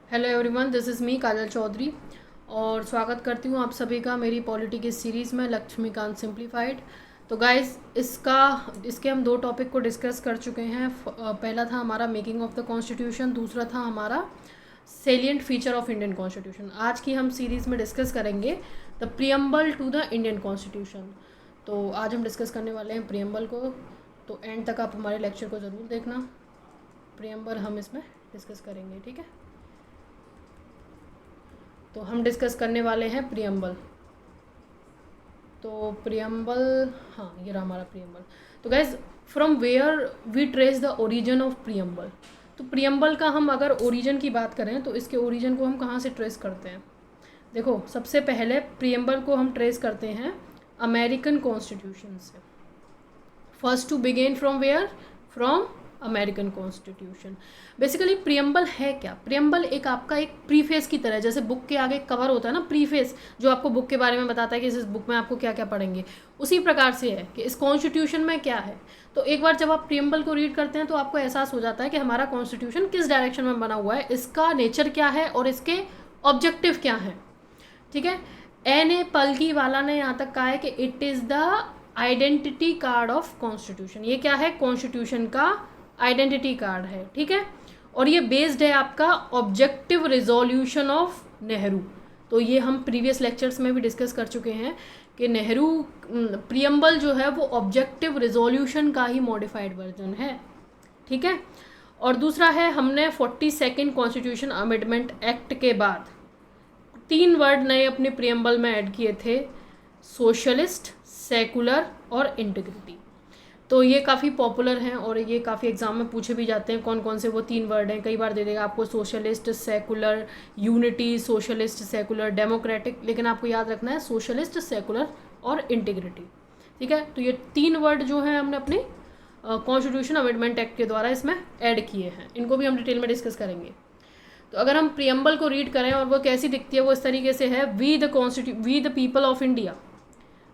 Hello everyone, this is me Kajal Chaudhary और स्वागत करती हूँ आप सभी का मेरी पॉलिटी की सीरीज़ में लक्ष्मीकांत सिंप्लीफाइड। तो गाइस इसके हम दो टॉपिक को डिस्कस कर चुके हैं। पहला था हमारा मेकिंग ऑफ द कॉन्स्टिट्यूशन, दूसरा था हमारा salient feature of Indian constitution. आज की हम सीरीज़ में डिस्कस करेंगे the preamble to the Indian constitution. तो आज हम डिस्कस करने वाले हैं प्रियम्बल को, तो एंड तक आप हमारे लेक्चर को ज़रूर देखना। प्रियम्बल हम इसमें डिस्कस करेंगे, ठीक है। तो हम डिस्कस करने वाले हैं प्रियम्बल। तो प्रियम्बल, हाँ ये रहा हमारा प्रियम्बल। तो guys, from where we trace the origin of preamble. तो प्रियम्बल का हम अगर ओरिजिन की बात करें तो इसके ओरिजिन को हम कहाँ से ट्रेस करते हैं। देखो, सबसे पहले प्रियम्बल को हम ट्रेस करते हैं अमेरिकन कॉन्स्टिट्यूशन से। First to begin from where, from American constitution. Basically preamble है क्या? प्रियम्बल एक आपका एक प्रीफेस की तरह, जैसे बुक के आगे कवर होता है ना, प्रीफेस, जो आपको बुक के बारे में बताता है कि इस बुक में आपको क्या क्या पढ़ेंगे, उसी प्रकार से है कि इस कॉन्स्टिट्यूशन में क्या है। तो एक बार जब आप प्रियम्बल को रीड करते हैं तो आपको एहसास हो जाता है कि हमारा कॉन्स्टिट्यूशन किस डायरेक्शन में बना हुआ है, इसका नेचर क्या है और इसके ऑब्जेक्टिव क्या है, ठीक है। N.A. पलकी वाला ने यहाँ तक कहा है कि it is the identity card of constitution. ये क्या है? कॉन्स्टिट्यूशन का आइडेंटिटी कार्ड है, ठीक है। और ये बेस्ड है आपका ऑब्जेक्टिव रिजोल्यूशन ऑफ नेहरू। तो ये हम प्रीवियस लेक्चर्स में भी डिस्कस कर चुके हैं कि नेहरू प्रियम्बल जो है वो ऑब्जेक्टिव रिजोल्यूशन का ही मॉडिफाइड वर्जन है, ठीक है। और दूसरा है, हमने 42nd कॉन्स्टिट्यूशन अमेंडमेंट एक्ट के बाद 3 वर्ड नए अपने प्रियम्बल में ऐड किए थे, सोशलिस्ट, सेकुलर और इंटीग्रिटी। तो ये काफ़ी पॉपुलर हैं और ये काफ़ी एग्जाम में पूछे भी जाते हैं कौन कौन से वो 3 वर्ड हैं। कई बार दे देगा आपको socialist, secular, unity, socialist, secular, democratic, लेकिन आपको याद रखना है सोशलिस्ट, सेकुलर और इंटीग्रिटी, ठीक है। तो ये 3 वर्ड जो हैं हमने अपने कॉन्स्टिट्यूशन अमेंडमेंट एक्ट के द्वारा इसमें ऐड किए हैं, इनको भी हम डिटेल में डिस्कस करेंगे। तो अगर हम प्रियम्बल को रीड करें और वो कैसी दिखती है, वो इस तरीके से है, we the people of India,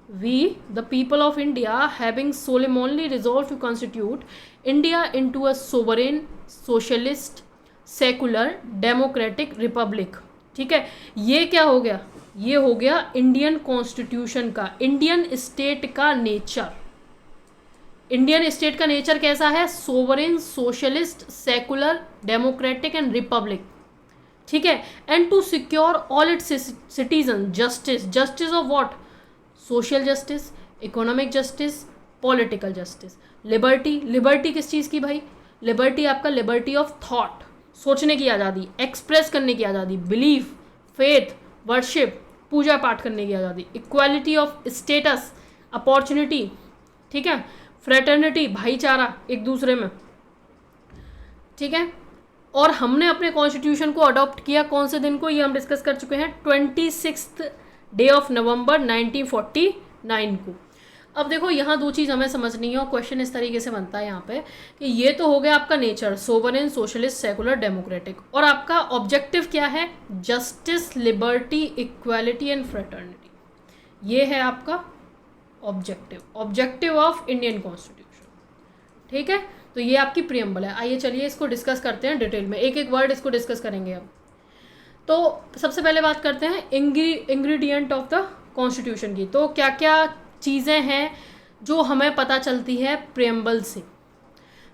we the people of India having solemnly resolved to constitute India into a sovereign, socialist, secular, democratic republic, ठीक है। ये क्या हो गया? ये हो गया इंडियन कॉन्स्टिट्यूशन का, इंडियन स्टेट का नेचर। इंडियन स्टेट का नेचर कैसा है? Sovereign, socialist, secular, democratic and republic, ठीक है। And to secure all its citizen justice, justice of what? Social justice, economic justice, political justice, liberty. Liberty किस चीज़ की भाई? लिबर्टी आपका लिबर्टी ऑफ थॉट, सोचने की आज़ादी, एक्सप्रेस करने की आज़ादी, बिलीफ, फेथ, वर्शिप, पूजा पाठ करने की आज़ादी, इक्वालिटी ऑफ स्टेटस, अपॉर्चुनिटी, ठीक है, फ्रेटर्निटी, भाईचारा एक दूसरे में, ठीक है। और हमने अपने कॉन्स्टिट्यूशन को अडॉप्ट किया कौन से दिन को? ये हम डिस्कस कर चुके हैं, 26 डे ऑफ नवंबर 1949 को। अब देखो, यहाँ 2 चीज़ हमें समझनी है और क्वेश्चन इस तरीके से बनता है यहाँ पे कि ये तो हो गया आपका nature, sovereign, socialist, secular, democratic, और आपका ऑब्जेक्टिव क्या है? Justice, liberty, equality and fraternity. ये है आपका ऑब्जेक्टिव ऑफ इंडियन कॉन्स्टिट्यूशन, ठीक है। तो ये आपकी प्रियम्बल है। आइए चलिए इसको डिस्कस करते हैं डिटेल में, एक एक वर्ड इसको डिस्कस करेंगे अब। तो सबसे पहले बात करते हैं इंग्रेडिएंट ऑफ द कॉन्स्टिट्यूशन की। तो क्या क्या चीज़ें हैं जो हमें पता चलती है प्रियम्बल से?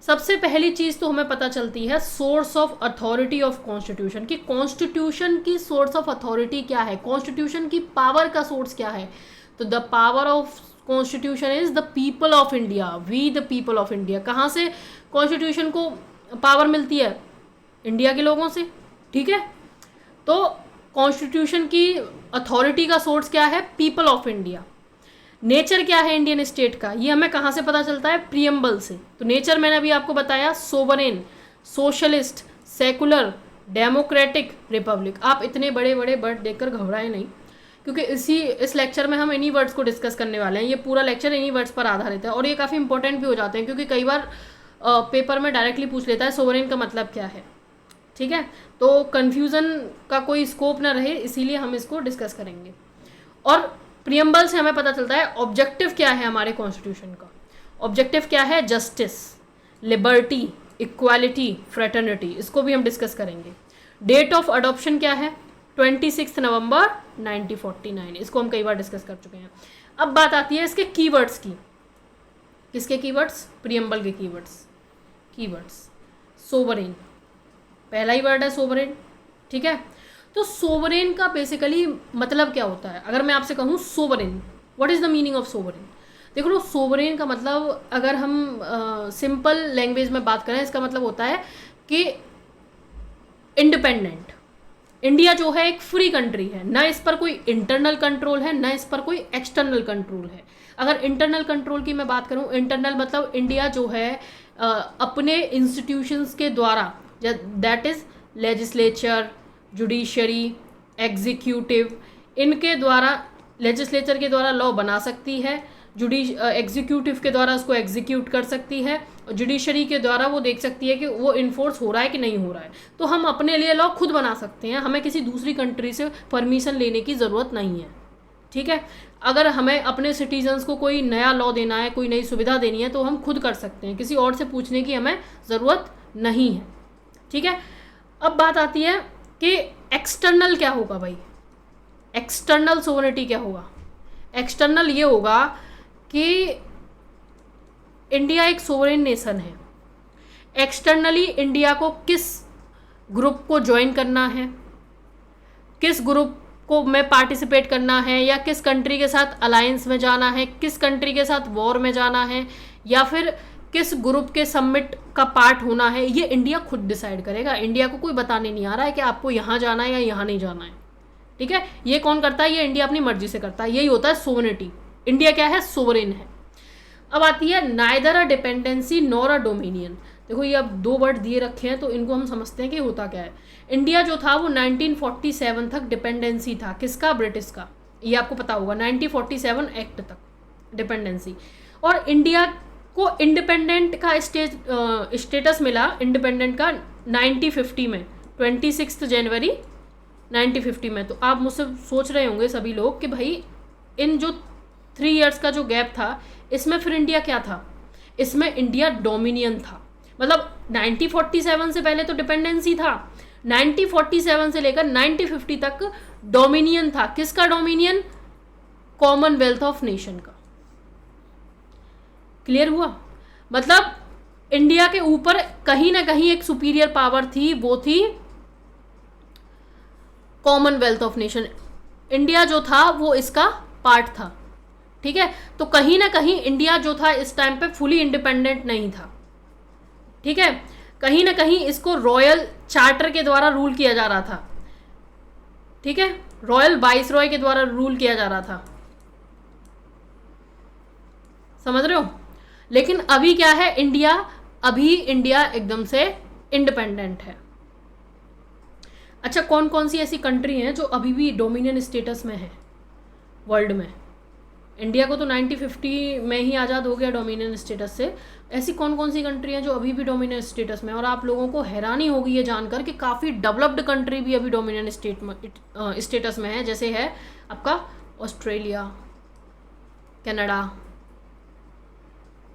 सबसे पहली चीज़ तो हमें पता चलती है source of authority of constitution की। कॉन्स्टिट्यूशन की सोर्स ऑफ अथॉरिटी क्या है? कॉन्स्टिट्यूशन की पावर का सोर्स क्या है? तो the power of constitution is the people of India, we the people of India. कहाँ से कॉन्स्टिट्यूशन को पावर मिलती है? इंडिया के लोगों से, ठीक है। तो कॉन्स्टिट्यूशन की अथॉरिटी का सोर्स क्या है? People of India. नेचर क्या है इंडियन स्टेट का? ये हमें कहाँ से पता चलता है? प्रियम्बल से। तो नेचर मैंने अभी आपको बताया, sovereign, socialist, secular, democratic, Republic. आप इतने बड़े बड़े वर्ड देखकर घबराएं नहीं, क्योंकि इस लेक्चर में हम इन्हीं वर्ड्स को डिस्कस करने वाले हैं। ये पूरा लेक्चर इन्हीं वर्ड्स पर आधारित है और ये काफ़ी इंपॉर्टेंट भी हो जाते हैं, क्योंकि कई बार पेपर में डायरेक्टली पूछ लेता है सोवरेन का मतलब क्या है, ठीक है। तो कन्फ्यूज़न का कोई स्कोप ना रहे, इसीलिए हम इसको डिस्कस करेंगे। और प्रियम्बल से हमें पता चलता है ऑब्जेक्टिव क्या है हमारे कॉन्स्टिट्यूशन का। ऑब्जेक्टिव क्या है? Justice, liberty, equality, fraternity. इसको भी हम डिस्कस करेंगे। डेट ऑफ अडॉप्शन क्या है? 26 नवंबर 1949। इसको हम कई बार डिस्कस कर चुके हैं। अब बात आती है इसके कीवर्ड्स की। किसके कीवर्ड्स? प्रियम्बल के कीवर्ड्स। सोवरेन, पहला ही वर्ड है सोवरेन, ठीक है। तो सोवरेन का बेसिकली मतलब क्या होता है? अगर मैं आपसे कहूँ sovereign, what is the meaning of sovereign? देखो लो, सोवरेन का मतलब अगर हम सिंपल लैंग्वेज में बात करें, इसका मतलब होता है कि इंडिपेंडेंट। इंडिया जो है एक फ्री कंट्री है, ना इस पर कोई इंटरनल कंट्रोल है, ना इस पर कोई एक्सटर्नल कंट्रोल है। अगर इंटरनल कंट्रोल की मैं बात करूं, इंटरनल मतलब इंडिया जो है अपने इंस्टीट्यूशंस के द्वारा, that is legislature, judiciary, executive, इनके द्वारा, लेजिस्लेचर के द्वारा लॉ बना सकती है, एग्जीक्यूटिव के द्वारा उसको एग्जीक्यूट कर सकती है, जुडिशरी के द्वारा वो देख सकती है कि वो इन्फोर्स हो रहा है कि नहीं हो रहा है। तो हम अपने लिए लॉ खुद बना सकते हैं, हमें किसी दूसरी कंट्री से परमिशन लेने की ज़रूरत नहीं है, ठीक है। अगर हमें अपने सिटीजन्स को कोई नया लॉ देना है, कोई नई सुविधा देनी है, तो हम खुद कर सकते हैं, किसी और से पूछने की हमें ज़रूरत नहीं है, ठीक है। अब बात आती है कि एक्सटर्नल क्या होगा भाई? एक्सटर्नल सोवरेनिटी क्या होगा? एक्सटर्नल ये होगा कि इंडिया एक सोवरेन नेशन है। एक्सटर्नली इंडिया को किस ग्रुप को ज्वाइन करना है, किस ग्रुप को में पार्टिसिपेट करना है, या किस कंट्री के साथ अलायंस में जाना है, किस कंट्री के साथ वॉर में जाना है, या फिर किस ग्रुप के समिट का पार्ट होना है, ये इंडिया खुद डिसाइड करेगा। इंडिया को कोई बताने नहीं आ रहा है कि आपको यहाँ जाना है या यहाँ नहीं जाना है, ठीक है। ये कौन करता है? ये इंडिया अपनी मर्जी से करता है। यही होता है सोवरेनिटी। इंडिया क्या है? सोवरेन है। अब आती है neither a dependency nor a dominion. देखो ये अब दो वर्ड दिए रखे हैं, तो इनको हम समझते हैं कि होता क्या है। इंडिया जो था वो 1947 तक डिपेंडेंसी था। किसका? ब्रिटिश का। ये आपको पता होगा, 1947 एक्ट तक डिपेंडेंसी। और इंडिया को इंडिपेंडेंट का स्टेटस मिला, इंडिपेंडेंट का 1950 में, 26 जनवरी 1950 में। तो आप मुझसे सोच रहे होंगे सभी लोग कि भाई इन जो 3 इयर्स का जो गैप था, इसमें फिर इंडिया क्या था? इसमें इंडिया डोमिनियन था। मतलब 1947 से पहले तो डिपेंडेंसी था, 1947 से लेकर 1950 तक डोमिनियन था। किसका डोमिनियन? कॉमनवेल्थ ऑफ नेशन का। क्लियर हुआ? मतलब इंडिया के ऊपर कहीं ना कहीं एक सुपीरियर पावर थी, वो थी कॉमनवेल्थ ऑफ नेशन। इंडिया जो था वो इसका पार्ट था, ठीक है। तो कहीं ना कहीं इंडिया जो था इस टाइम पे फुली इंडिपेंडेंट नहीं था, ठीक है। कहीं ना कहीं इसको रॉयल चार्टर के द्वारा रूल किया जा रहा था, ठीक है। रॉयल वाइसरॉय के द्वारा रूल किया जा रहा था, समझ रहे हो। लेकिन अभी क्या है? इंडिया एकदम से इंडिपेंडेंट है। अच्छा, कौन कौन सी ऐसी कंट्री हैं जो अभी भी डोमिनियन स्टेटस में है वर्ल्ड में? इंडिया को तो 1950 में ही आज़ाद हो गया डोमिनियन स्टेटस से। ऐसी कौन कौन सी कंट्री हैं जो अभी भी डोमिनियन स्टेटस में? और आप लोगों को हैरानी होगी ये जानकर कि काफ़ी डेवलप्ड कंट्री भी अभी डोमिनियन स्टेटस में है। जैसे है आपका ऑस्ट्रेलिया, कनाडा,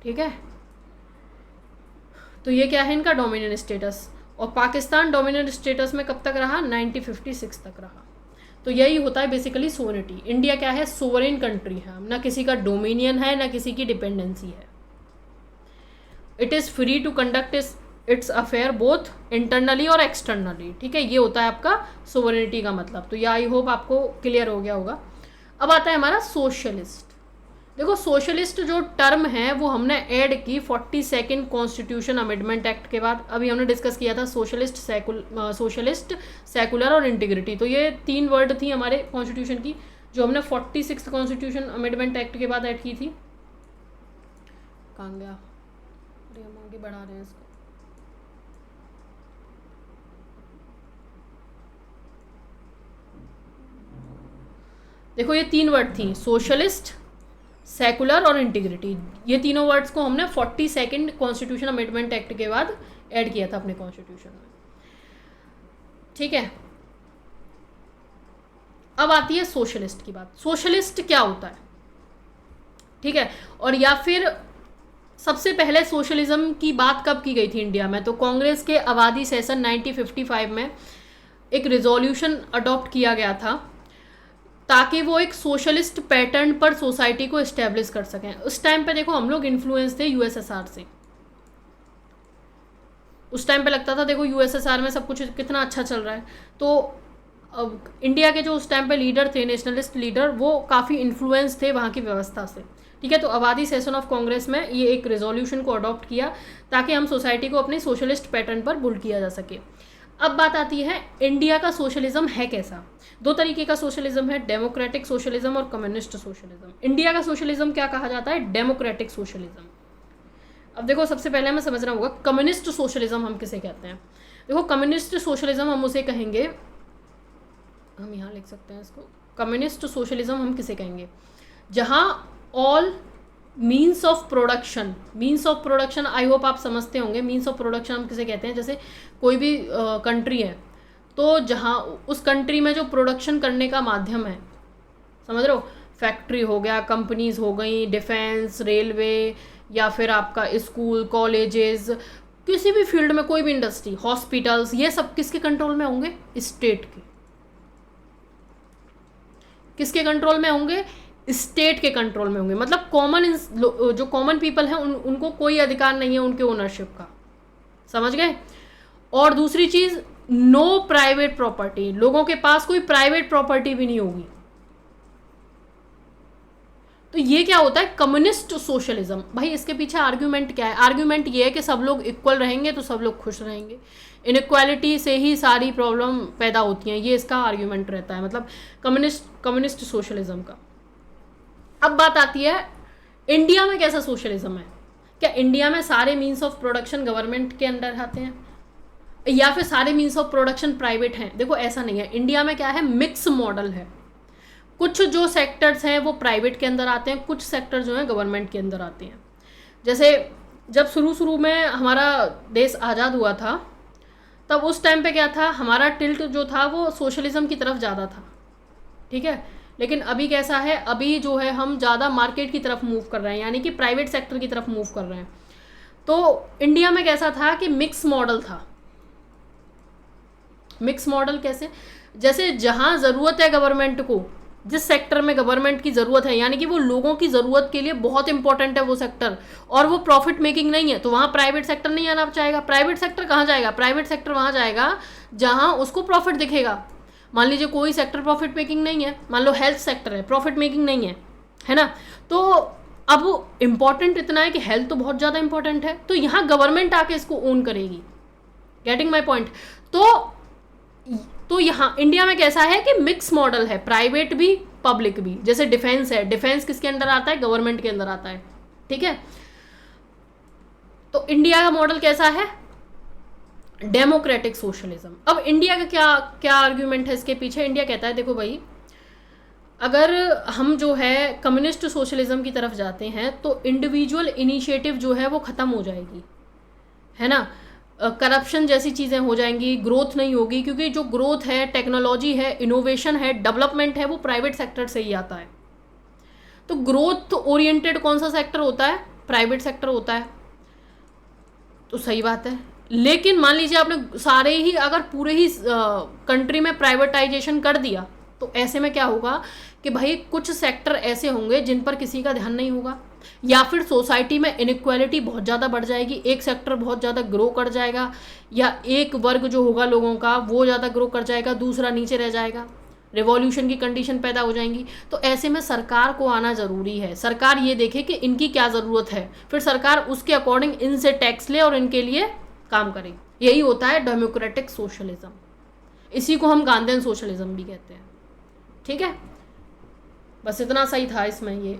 ठीक है। तो ये क्या है इनका डोमिनियन स्टेटस। और पाकिस्तान डोमिनियन स्टेटस में कब तक रहा? 1956 तक रहा। तो यही होता है बेसिकली सोवरेनिटी। इंडिया क्या है? सोवरेन कंट्री है, ना किसी का डोमिनियन है, ना किसी की डिपेंडेंसी है। It is free to conduct its affair both internally और एक्सटर्नली, ठीक है। ये होता है आपका सोवरेनिटी का मतलब। तो ये आई होप आपको क्लियर हो गया होगा। अब आता है हमारा सोशलिस्ट। देखो सोशलिस्ट जो टर्म है वो हमने ऐड की 42nd कॉन्स्टिट्यूशन अमेंडमेंट एक्ट के बाद। अभी हमने डिस्कस किया था सोशलिस्ट, सेकुलर और इंटीग्रिटी। तो ये 3 वर्ड थी हमारे कॉन्स्टिट्यूशन की, जो हमने 46th कॉन्स्टिट्यूशन अमेंडमेंट एक्ट के बाद ऐड की थी। कहाँ गया? अरे हम आगे बढ़ा रहे हैं इसको। देखो ये 3 वर्ड थी, सोशलिस्ट, सेकुलर और इंटीग्रिटी। ये तीनों वर्ड्स को हमने 42nd कॉन्स्टिट्यूशन अमेंडमेंट एक्ट के बाद ऐड किया था अपने कॉन्स्टिट्यूशन में, ठीक है। अब आती है सोशलिस्ट की बात। सोशलिस्ट क्या होता है, ठीक है। और या फिर सबसे पहले सोशलिज्म की बात कब की गई थी इंडिया में? तो कांग्रेस के आबादी सेशन 1955 में एक रिजोल्यूशन अडॉप्ट किया गया था ताकि वो एक सोशलिस्ट पैटर्न पर सोसाइटी को इस्टेब्लिश कर सकें। उस टाइम पे देखो हम लोग इन्फ्लुएंस थे यूएसएसआर से। उस टाइम पे लगता था देखो यूएसएसआर में सब कुछ कितना अच्छा चल रहा है, तो अब इंडिया के जो उस टाइम पे लीडर थे, नेशनलिस्ट लीडर, वो काफ़ी इन्फ्लुएंस थे वहाँ की व्यवस्था से। ठीक है, तो आबादी सेशन ऑफ कांग्रेस में ये एक रेजोल्यूशन को अडॉप्ट किया ताकि हम सोसाइटी को अपनी सोशलिस्ट पैटर्न पर बुल्ड किया जा सके। अब बात आती है इंडिया का सोशलिज्म है कैसा। दो तरीके का सोशलिज्म है, डेमोक्रेटिक सोशलिज्म और कम्युनिस्ट सोशलिज्म। इंडिया का सोशलिज्म क्या कहा जाता है, डेमोक्रेटिक सोशलिज्म। अब देखो सबसे पहले हमें समझना होगा कम्युनिस्ट सोशलिज्म हम किसे कहते हैं। देखो कम्युनिस्ट सोशलिज्म हम उसे कहेंगे, हम यहाँ लिख सकते हैं इसको, कम्युनिस्ट सोशलिज्म हम किसे कहेंगे जहाँ all means of production, I hope आप समझते होंगे मीन्स ऑफ प्रोडक्शन हम किसे कहते हैं। जैसे कोई भी कंट्री है तो जहाँ उस कंट्री में जो प्रोडक्शन करने का माध्यम है, समझ रहे हो, फैक्ट्री हो गया, कंपनीज हो गई, डिफेंस, रेलवे, या फिर आपका स्कूल, कॉलेजेस, किसी भी फील्ड में कोई भी इंडस्ट्री, हॉस्पिटल्स, ये सब किसके कंट्रोल में होंगे, स्टेट के। किसके कंट्रोल में होंगे, स्टेट के कंट्रोल में होंगे। मतलब जो कॉमन पीपल हैं उनको कोई अधिकार नहीं है उनके ओनरशिप का, समझ गए। और दूसरी चीज, नो प्राइवेट प्रॉपर्टी, लोगों के पास कोई प्राइवेट प्रॉपर्टी भी नहीं होगी। तो ये क्या होता है, कम्युनिस्ट सोशलिज्म। भाई इसके पीछे आर्ग्यूमेंट क्या है, आर्ग्यूमेंट ये है कि सब लोग इक्वल रहेंगे तो सब लोग खुश रहेंगे, इनइक्वालिटी से ही सारी प्रॉब्लम पैदा होती हैं, ये इसका आर्ग्यूमेंट रहता है, मतलब कम्युनिस्ट सोशलिज्म का। अब बात आती है इंडिया में कैसा सोशलिज्म है। क्या इंडिया में सारे मीन्स ऑफ प्रोडक्शन गवर्नमेंट के अंडर आते हैं या फिर सारे मीन्स ऑफ प्रोडक्शन प्राइवेट हैं। देखो ऐसा नहीं है, इंडिया में क्या है, मिक्स मॉडल है। कुछ जो सेक्टर्स हैं वो प्राइवेट के अंदर आते हैं, कुछ सेक्टर जो हैं गवर्नमेंट के अंदर आते हैं। जैसे जब शुरू में हमारा देश आज़ाद हुआ था तब उस टाइम पे क्या था, हमारा टिल्ट जो था वो सोशलिज्म की तरफ ज़्यादा था, ठीक है। लेकिन अभी कैसा है, अभी जो है हम ज़्यादा मार्केट की तरफ मूव कर रहे हैं, यानी कि प्राइवेट सेक्टर की तरफ मूव कर रहे हैं। तो इंडिया में कैसा था कि मिक्स मॉडल था। मिक्स मॉडल कैसे, जैसे जहाँ ज़रूरत है गवर्नमेंट को, जिस सेक्टर में गवर्नमेंट की ज़रूरत है, यानी कि वो लोगों की ज़रूरत के लिए बहुत इंपॉर्टेंट है वो सेक्टर, और वो प्रॉफिट मेकिंग नहीं है, तो वहाँ प्राइवेट सेक्टर नहीं आना चाहेगा। प्राइवेट सेक्टर कहाँ जाएगा, प्राइवेट सेक्टर वहाँ जाएगा जहाँ उसको प्रॉफिट दिखेगा। मान लीजिए कोई सेक्टर प्रॉफिट मेकिंग नहीं है, मान लो हेल्थ सेक्टर है, प्रॉफिट मेकिंग नहीं है ना, तो अब इम्पॉर्टेंट इतना है कि हेल्थ तो बहुत ज़्यादा इंपॉर्टेंट है, तो यहाँ गवर्नमेंट आके इसको ओन करेगी। Getting my point. तो यहाँ इंडिया में कैसा है कि मिक्स मॉडल है, प्राइवेट भी पब्लिक भी। जैसे डिफेंस है, डिफेंस किसके अंदर आता है, गवर्नमेंट के अंदर आता है, ठीक है। तो इंडिया का मॉडल कैसा है, डेमोक्रेटिक सोशलिज्म। अब इंडिया का क्या आर्ग्यूमेंट है इसके पीछे। इंडिया कहता है देखो भाई, अगर हम जो है कम्युनिस्ट सोशलिज्म की तरफ जाते हैं तो इंडिविजुअल इनिशिएटिव जो है वो ख़त्म हो जाएगी, है ना। करप्शन जैसी चीज़ें हो जाएंगी, ग्रोथ नहीं होगी, क्योंकि जो ग्रोथ है, टेक्नोलॉजी है, इनोवेशन है, डेवलपमेंट है, वो प्राइवेट सेक्टर से ही आता है। तो ग्रोथ ओरिएंटेड कौन सा सेक्टर होता है, प्राइवेट सेक्टर होता है। तो सही बात है, लेकिन मान लीजिए आपने सारे ही अगर पूरे ही कंट्री में प्राइवेटाइजेशन कर दिया तो ऐसे में क्या होगा कि भाई कुछ सेक्टर ऐसे होंगे जिन पर किसी का ध्यान नहीं होगा, या फिर सोसाइटी में इनइक्वालिटी बहुत ज़्यादा बढ़ जाएगी, एक सेक्टर बहुत ज़्यादा ग्रो कर जाएगा, या एक वर्ग जो होगा लोगों का वो ज़्यादा ग्रो कर जाएगा, दूसरा नीचे रह जाएगा, रिवॉल्यूशन की कंडीशन पैदा हो जाएंगी। तो ऐसे में सरकार को आना ज़रूरी है, सरकार ये देखे कि इनकी क्या ज़रूरत है, फिर सरकार उसके अकॉर्डिंग इनसे टैक्स ले और इनके लिए काम करे। यही होता है डेमोक्रेटिक सोशलिज्म, इसी को हम गांधीयन सोशलिज्म भी कहते हैं, ठीक है। बस इतना सही था इसमें, ये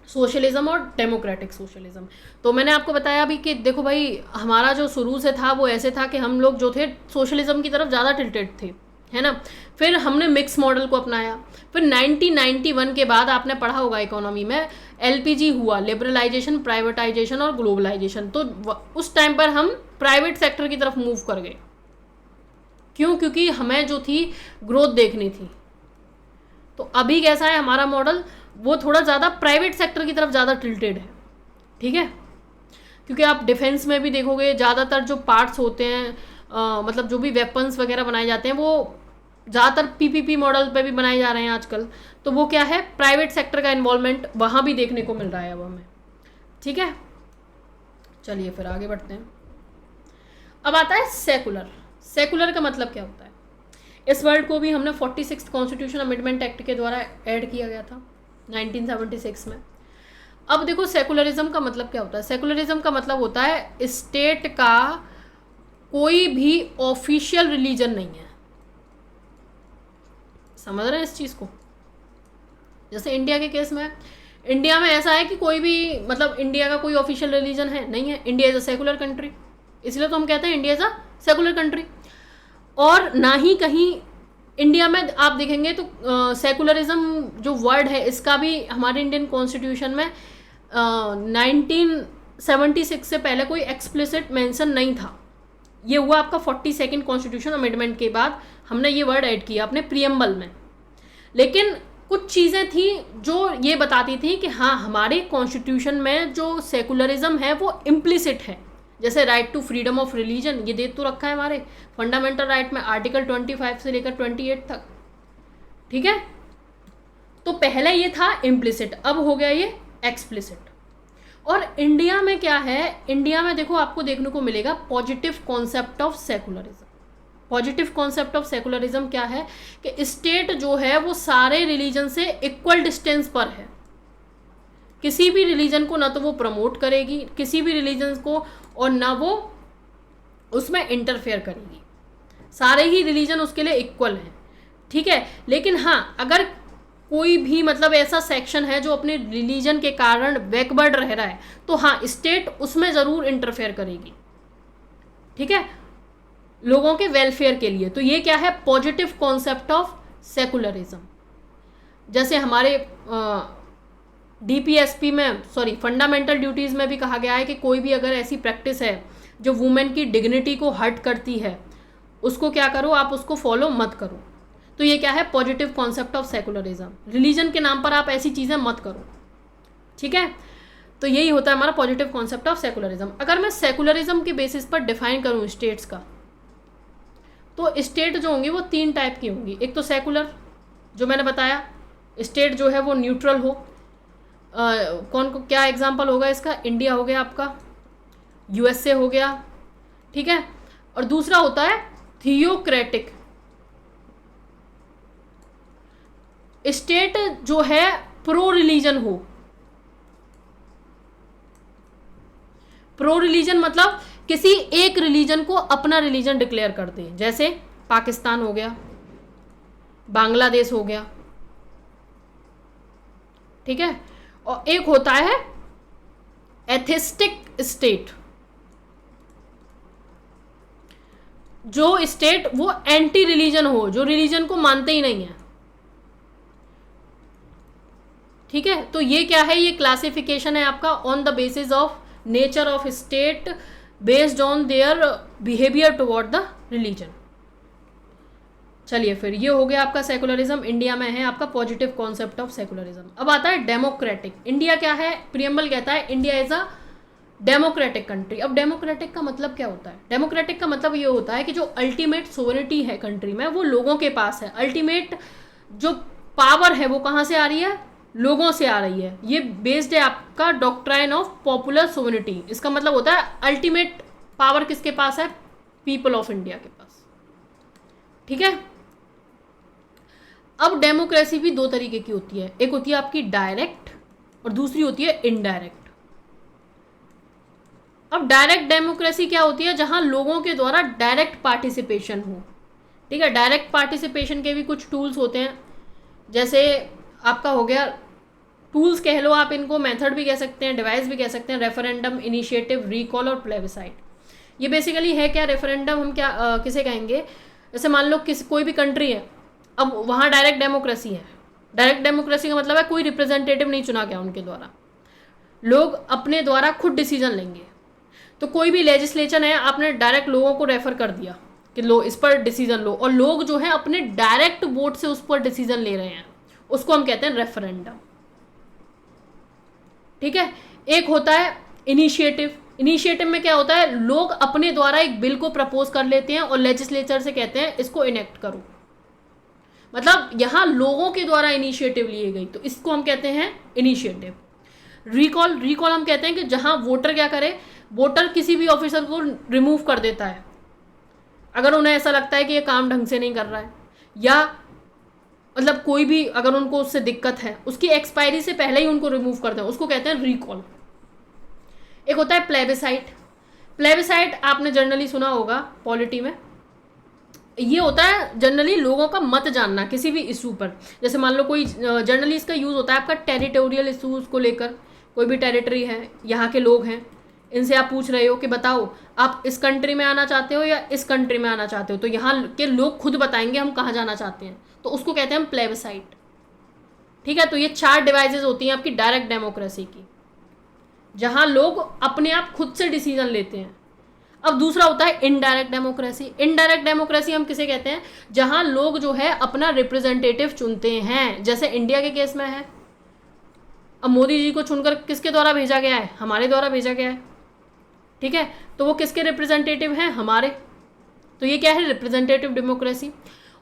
सोशलिज्म और डेमोक्रेटिक सोशलिज्म। तो मैंने आपको बताया अभी कि देखो भाई, हमारा जो शुरू से था वो ऐसे था कि हम लोग जो थे सोशलिज्म की तरफ ज़्यादा टिल्टेड थे, है ना। फिर हमने मिक्स मॉडल को अपनाया। फिर 1991 के बाद आपने पढ़ा होगा इकोनॉमी में, LPG हुआ, लिबरलाइजेशन, प्राइवेटाइजेशन और ग्लोबलाइजेशन। तो उस टाइम पर हम प्राइवेट सेक्टर की तरफ मूव कर गए। क्यों, क्योंकि हमें जो थी ग्रोथ देखनी थी। तो अभी कैसा है हमारा मॉडल, वो थोड़ा ज़्यादा प्राइवेट सेक्टर की तरफ ज़्यादा टिल्टेड है, ठीक है। क्योंकि आप डिफेंस में भी देखोगे ज़्यादातर जो पार्ट्स होते हैं मतलब जो भी वेपन्स वगैरह बनाए जाते हैं वो ज़्यादातर पीपीपी मॉडल पे भी बनाए जा रहे हैं आजकल। तो वो क्या है, प्राइवेट सेक्टर का इन्वॉल्वमेंट वहाँ भी देखने को मिल रहा है अब हमें। ठीक है, चलिए फिर आगे बढ़ते हैं। अब आता है सेकुलर। सेकुलर का मतलब क्या होता है? इस वर्ड को भी हमने 46 कॉन्स्टिट्यूशन अमेंडमेंट एक्ट के द्वारा ऐड किया गया था 1976 में। अब देखो सेकुलरिज्म का मतलब क्या होता है। सेकुलरिज्म का मतलब होता है स्टेट का कोई भी ऑफिशियल रिलीजन नहीं है। समझ रहे हैं इस चीज़ को? जैसे इंडिया के केस में, इंडिया में ऐसा है कि कोई भी मतलब इंडिया का कोई ऑफिशियल रिलीजन है नहीं है। India is a secular country, इसलिए तो हम कहते हैं India is a secular country. और ना ही कहीं इंडिया में आप देखेंगे तो सेकुलरिज्म जो वर्ड है इसका भी हमारे इंडियन कॉन्स्टिट्यूशन में 1976 से पहले कोई एक्सप्लिसिट मेंशन नहीं था। ये हुआ आपका 42nd कॉन्स्टिट्यूशन अमेंडमेंट के बाद हमने ये वर्ड ऐड किया अपने प्रियम्बल में। लेकिन कुछ चीज़ें थी जो ये बताती थी कि हाँ हमारे कॉन्स्टिट्यूशन में जो सेकुलरिज्म है वो इम्प्लिसिट है। जैसे right to freedom of religion ये दे तो रखा है हमारे फंडामेंटल राइट में, आर्टिकल 25 से लेकर 28 तक। ठीक है, तो पहले ये था इम्प्लिसिट, अब हो गया ये एक्सप्लिसिट। और इंडिया में क्या है, इंडिया में देखो आपको देखने को मिलेगा positive concept of secularism. Positive concept of secularism क्या है कि स्टेट जो है वो सारे रिलीजन से इक्वल डिस्टेंस पर है। किसी भी रिलीजन को ना तो वो प्रमोट करेगी किसी भी रिलीजन को, और ना वो उसमें इंटरफेयर करेगी। सारे ही रिलीजन उसके लिए इक्वल हैं। ठीक है, लेकिन हाँ अगर कोई भी मतलब ऐसा सेक्शन है जो अपने रिलीजन के कारण बैकवर्ड रह रहा है तो हाँ स्टेट उसमें ज़रूर इंटरफेयर करेगी। ठीक है, लोगों के वेलफेयर के लिए। तो ये क्या है, पॉजिटिव कॉन्सेप्ट ऑफ सेकुलरिज्म। जैसे हमारे डीपीएसपी में फंडामेंटल ड्यूटीज़ में भी कहा गया है कि कोई भी अगर ऐसी प्रैक्टिस है जो वुमेन की डिग्निटी को हर्ट करती है उसको क्या करो, आप उसको फॉलो मत करो। तो ये क्या है, positive concept of secularism. Religion के नाम पर आप ऐसी चीज़ें मत करो। ठीक है, तो यही होता है हमारा पॉजिटिव कॉन्सेप्ट ऑफ सेकुलरिज्म। अगर मैं सेकुलरिज्म के बेसिस पर डिफाइन करूँ स्टेट्स का, तो स्टेट जो होंगी वो 3 टाइप की होंगी। एक तो सेकुलर जो मैंने बताया, स्टेट जो है वो न्यूट्रल हो। कौन को क्या एग्जांपल होगा इसका, इंडिया हो गया आपका, यूएसए हो गया। ठीक है, और दूसरा होता है थियोक्रेटिक। स्टेट जो है प्रो रिलीजन हो। प्रो रिलीजन मतलब किसी एक रिलीजन को अपना रिलीजन डिक्लेयर कर दे, जैसे पाकिस्तान हो गया, बांग्लादेश हो गया। ठीक है, और एक होता है एथिस्टिक स्टेट, जो स्टेट वो एंटी रिलीजन हो, जो रिलीजन को मानते ही नहीं है। ठीक है, तो ये क्या है, ये क्लासिफिकेशन है आपका on the basis of nature of state based on their behaviour toward the religion. चलिए फिर ये हो गया आपका सेकुलरिज्म। इंडिया में है आपका पॉजिटिव कॉन्सेप्ट ऑफ सेकुलरिज्म। अब आता है डेमोक्रेटिक। इंडिया क्या है, प्रियम्बल कहता है India is a democratic country. अब डेमोक्रेटिक का मतलब क्या होता है? डेमोक्रेटिक का मतलब ये होता है कि जो अल्टीमेट सोवरेनिटी है कंट्री में वो लोगों के पास है। अल्टीमेट जो पावर है वो कहाँ से आ रही है? लोगों से आ रही है। ये बेस्ड है आपका डॉक्ट्राइन ऑफ पॉपुलर सोवरेनिटी। इसका मतलब होता है अल्टीमेट पावर किसके पास है? पीपल ऑफ इंडिया के पास। ठीक है, अब डेमोक्रेसी भी 2 तरीके की होती है, एक होती है आपकी डायरेक्ट और दूसरी होती है इनडायरेक्ट। अब डायरेक्ट डेमोक्रेसी क्या होती है? जहां लोगों के द्वारा डायरेक्ट पार्टिसिपेशन हो। ठीक है, डायरेक्ट पार्टिसिपेशन के भी कुछ टूल्स होते हैं, जैसे आपका हो गया, टूल्स कह लो आप इनको, मेथड भी कह सकते हैं, डिवाइस भी कह सकते हैं, रेफरेंडम, इनिशिएटिव, रिकॉल और प्लेबिसाइट। ये बेसिकली है क्या? रेफरेंडम हम क्या किसे कहेंगे? जैसे मान लो कोई भी कंट्री है, अब वहाँ डायरेक्ट डेमोक्रेसी है। डायरेक्ट डेमोक्रेसी का मतलब है कोई रिप्रेजेंटेटिव नहीं चुना गया उनके द्वारा, लोग अपने द्वारा खुद डिसीजन लेंगे। तो कोई भी लेजिस्लेचर है, आपने डायरेक्ट लोगों को रेफर कर दिया कि लो इस पर डिसीजन लो, और लोग जो है अपने डायरेक्ट वोट से उस पर डिसीजन ले रहे हैं, उसको हम कहते हैं रेफरेंडम। ठीक है, एक होता है इनिशिएटिव। इनिशिएटिव में क्या होता है, लोग अपने द्वारा एक बिल को प्रपोज कर लेते हैं और लेजिस्लेचर से कहते हैं इसको इनेक्ट करो, मतलब यहाँ लोगों के द्वारा इनिशिएटिव लिए गई, तो इसको हम कहते हैं इनिशिएटिव। रिकॉल हम कहते हैं कि जहाँ वोटर क्या करे, वोटर किसी भी ऑफिसर को रिमूव कर देता है अगर उन्हें ऐसा लगता है कि ये काम ढंग से नहीं कर रहा है, या मतलब कोई भी अगर उनको उससे दिक्कत है, उसकी एक्सपायरी से पहले ही उनको रिमूव कर दें, उसको कहते हैं रिकॉल। एक होता है प्लेबिसाइट। प्लेबिसाइट आपने जनरली सुना होगा पॉलिटी में, ये होता है जनरली लोगों का मत जानना किसी भी इशू पर। जैसे मान लो कोई, जनरली इसका यूज़ होता है आपका टेरिटोरियल इशूज़ को लेकर, कोई भी टेरिटरी है, यहाँ के लोग हैं, इनसे आप पूछ रहे हो कि बताओ आप इस कंट्री में आना चाहते हो या इस कंट्री में आना चाहते हो, तो यहाँ के लोग खुद बताएंगे हम कहाँ जाना चाहते हैं, तो उसको कहते हैं हम प्लेबिसाइट। ठीक है, तो ये 4 डिवाइसेस होती हैं आपकी डायरेक्ट डेमोक्रेसी की, जहाँ लोग अपने आप खुद से डिसीजन लेते हैं। अब दूसरा होता है इनडायरेक्ट डेमोक्रेसी। इनडायरेक्ट डेमोक्रेसी हम किसे कहते हैं, जहाँ लोग जो है अपना रिप्रेजेंटेटिव चुनते हैं, जैसे इंडिया के केस में है। अब मोदी जी को चुनकर किसके द्वारा भेजा गया है, हमारे द्वारा भेजा गया है। ठीक है, तो वो किसके रिप्रेजेंटेटिव हैं, हमारे। तो ये क्या है, रिप्रेजेंटेटिव डेमोक्रेसी।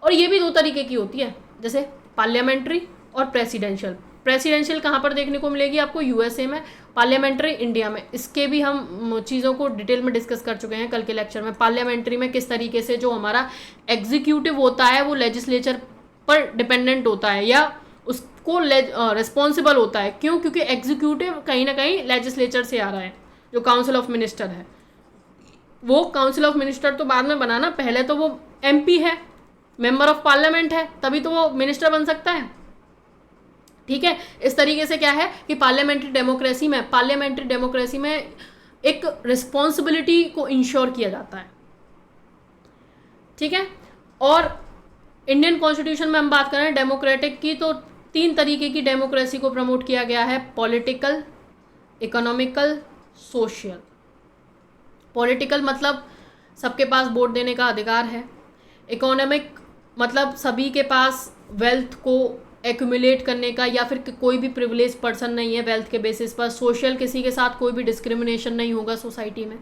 और ये भी 2 तरीके की होती है, जैसे पार्लियामेंट्री और प्रेसिडेंशियल। प्रेसिडेंशियल कहाँ पर देखने को मिलेगी आपको, यूएसए में, पार्लियामेंट्री इंडिया में। इसके भी हम चीज़ों को डिटेल में डिस्कस कर चुके हैं कल के लेक्चर में। पार्लियामेंट्री में किस तरीके से जो हमारा एग्जीक्यूटिव होता है वो लेजिस्लेचर पर डिपेंडेंट होता है या उसको रिस्पॉन्सिबल होता है। क्यों, क्योंकि एग्जीक्यूटिव कहीं ना कहीं लेजिस्लेचर से आ रहा है। जो काउंसिल ऑफ मिनिस्टर है, वो काउंसिल ऑफ मिनिस्टर तो बाद में बना ना, पहले तो वो एमपी है, मेंबर ऑफ पार्लियामेंट है, तभी तो वो मिनिस्टर बन सकता है। ठीक है, इस तरीके से क्या है कि पार्लियामेंट्री डेमोक्रेसी में एक रिस्पॉन्सिबिलिटी को इंश्योर किया जाता है। ठीक है, और इंडियन कॉन्स्टिट्यूशन में हम बात करें डेमोक्रेटिक की, तो 3 तरीके की डेमोक्रेसी को प्रमोट किया गया है, पॉलिटिकल, इकोनॉमिकल, सोशल। पॉलिटिकल मतलब सबके पास वोट देने का अधिकार है। इकोनॉमिक मतलब सभी के पास वेल्थ को एक्यूमुलेट करने का या फिर कोई भी प्रिविलेज पर्सन नहीं है वेल्थ के बेसिस पर। सोशल, किसी के साथ कोई भी डिस्क्रिमिनेशन नहीं होगा सोसाइटी में।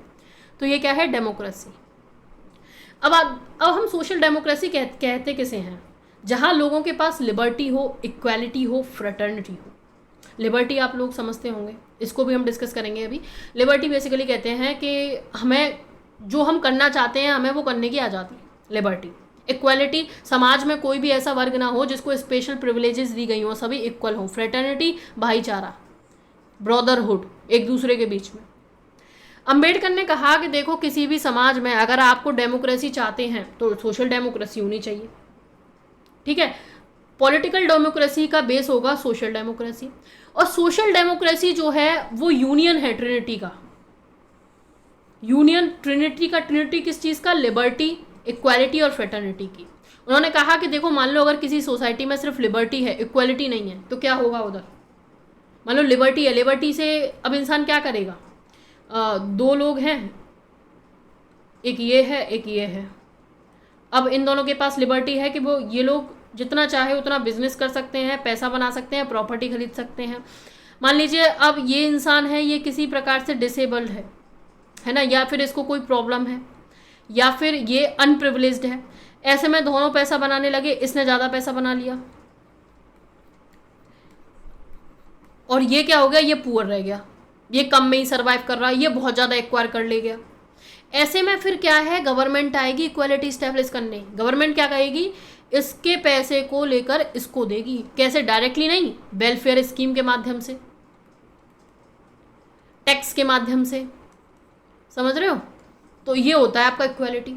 तो ये क्या है, डेमोक्रेसी। अब हम सोशल डेमोक्रेसी कहते किसे हैं, जहाँ लोगों के पास लिबर्टी हो, इक्वालिटी हो, फ्रेटर्निटी हो। लिबर्टी आप लोग समझते होंगे, इसको भी हम डिस्कस करेंगे अभी। लिबर्टी बेसिकली कहते हैं कि हमें जो हम करना चाहते हैं हमें वो करने की आज़ादी, लिबर्टी। इक्वालिटी, समाज में कोई भी ऐसा वर्ग ना हो जिसको स्पेशल प्रिविलेजेस दी गई हो, सभी इक्वल हो। फ्रेटर्निटी, भाईचारा, ब्रदरहुड एक दूसरे के बीच में। अंबेडकर ने कहा कि देखो किसी भी समाज में अगर आपको डेमोक्रेसी चाहते हैं तो सोशल डेमोक्रेसी होनी चाहिए। ठीक है, पॉलिटिकल डेमोक्रेसी का बेस होगा सोशल डेमोक्रेसी, और सोशल डेमोक्रेसी जो है वो यूनियन है ट्रिनिटी का। ट्रिनिटी किस चीज़ का, लिबर्टी, इक्वालिटी और फ्रेटर्निटी की। उन्होंने कहा कि देखो मान लो अगर किसी सोसाइटी में सिर्फ लिबर्टी है, इक्वालिटी नहीं है, तो क्या होगा उधर। मान लो लिबर्टी है, लिबर्टी से अब इंसान क्या करेगा, 2 लोग हैं, एक ये है एक ये है। अब इन दोनों के पास लिबर्टी है कि वो ये लोग जितना चाहे उतना बिजनेस कर सकते हैं, पैसा बना सकते हैं, प्रॉपर्टी खरीद सकते हैं। मान लीजिए अब ये इंसान है, ये किसी प्रकार से डिसेबल्ड है ना, या फिर इसको कोई प्रॉब्लम है, या फिर ये अनप्रिविलेज्ड है। ऐसे में दोनों पैसा बनाने लगे, इसने ज़्यादा पैसा बना लिया और ये क्या हो गया, ये पुअर रह गया, ये कम में ही सर्वाइव कर रहा है, ये बहुत ज़्यादा एक्वायर कर ले गया। ऐसे में फिर क्या है, गवर्नमेंट आएगी इक्वालिटी स्टैब्लिश करने। गवर्नमेंट क्या कहेगी, इसके पैसे को लेकर इसको देगी। कैसे, डायरेक्टली नहीं, वेलफेयर स्कीम के माध्यम से, टैक्स के माध्यम से, समझ रहे हो। तो ये होता है आपका इक्वालिटी।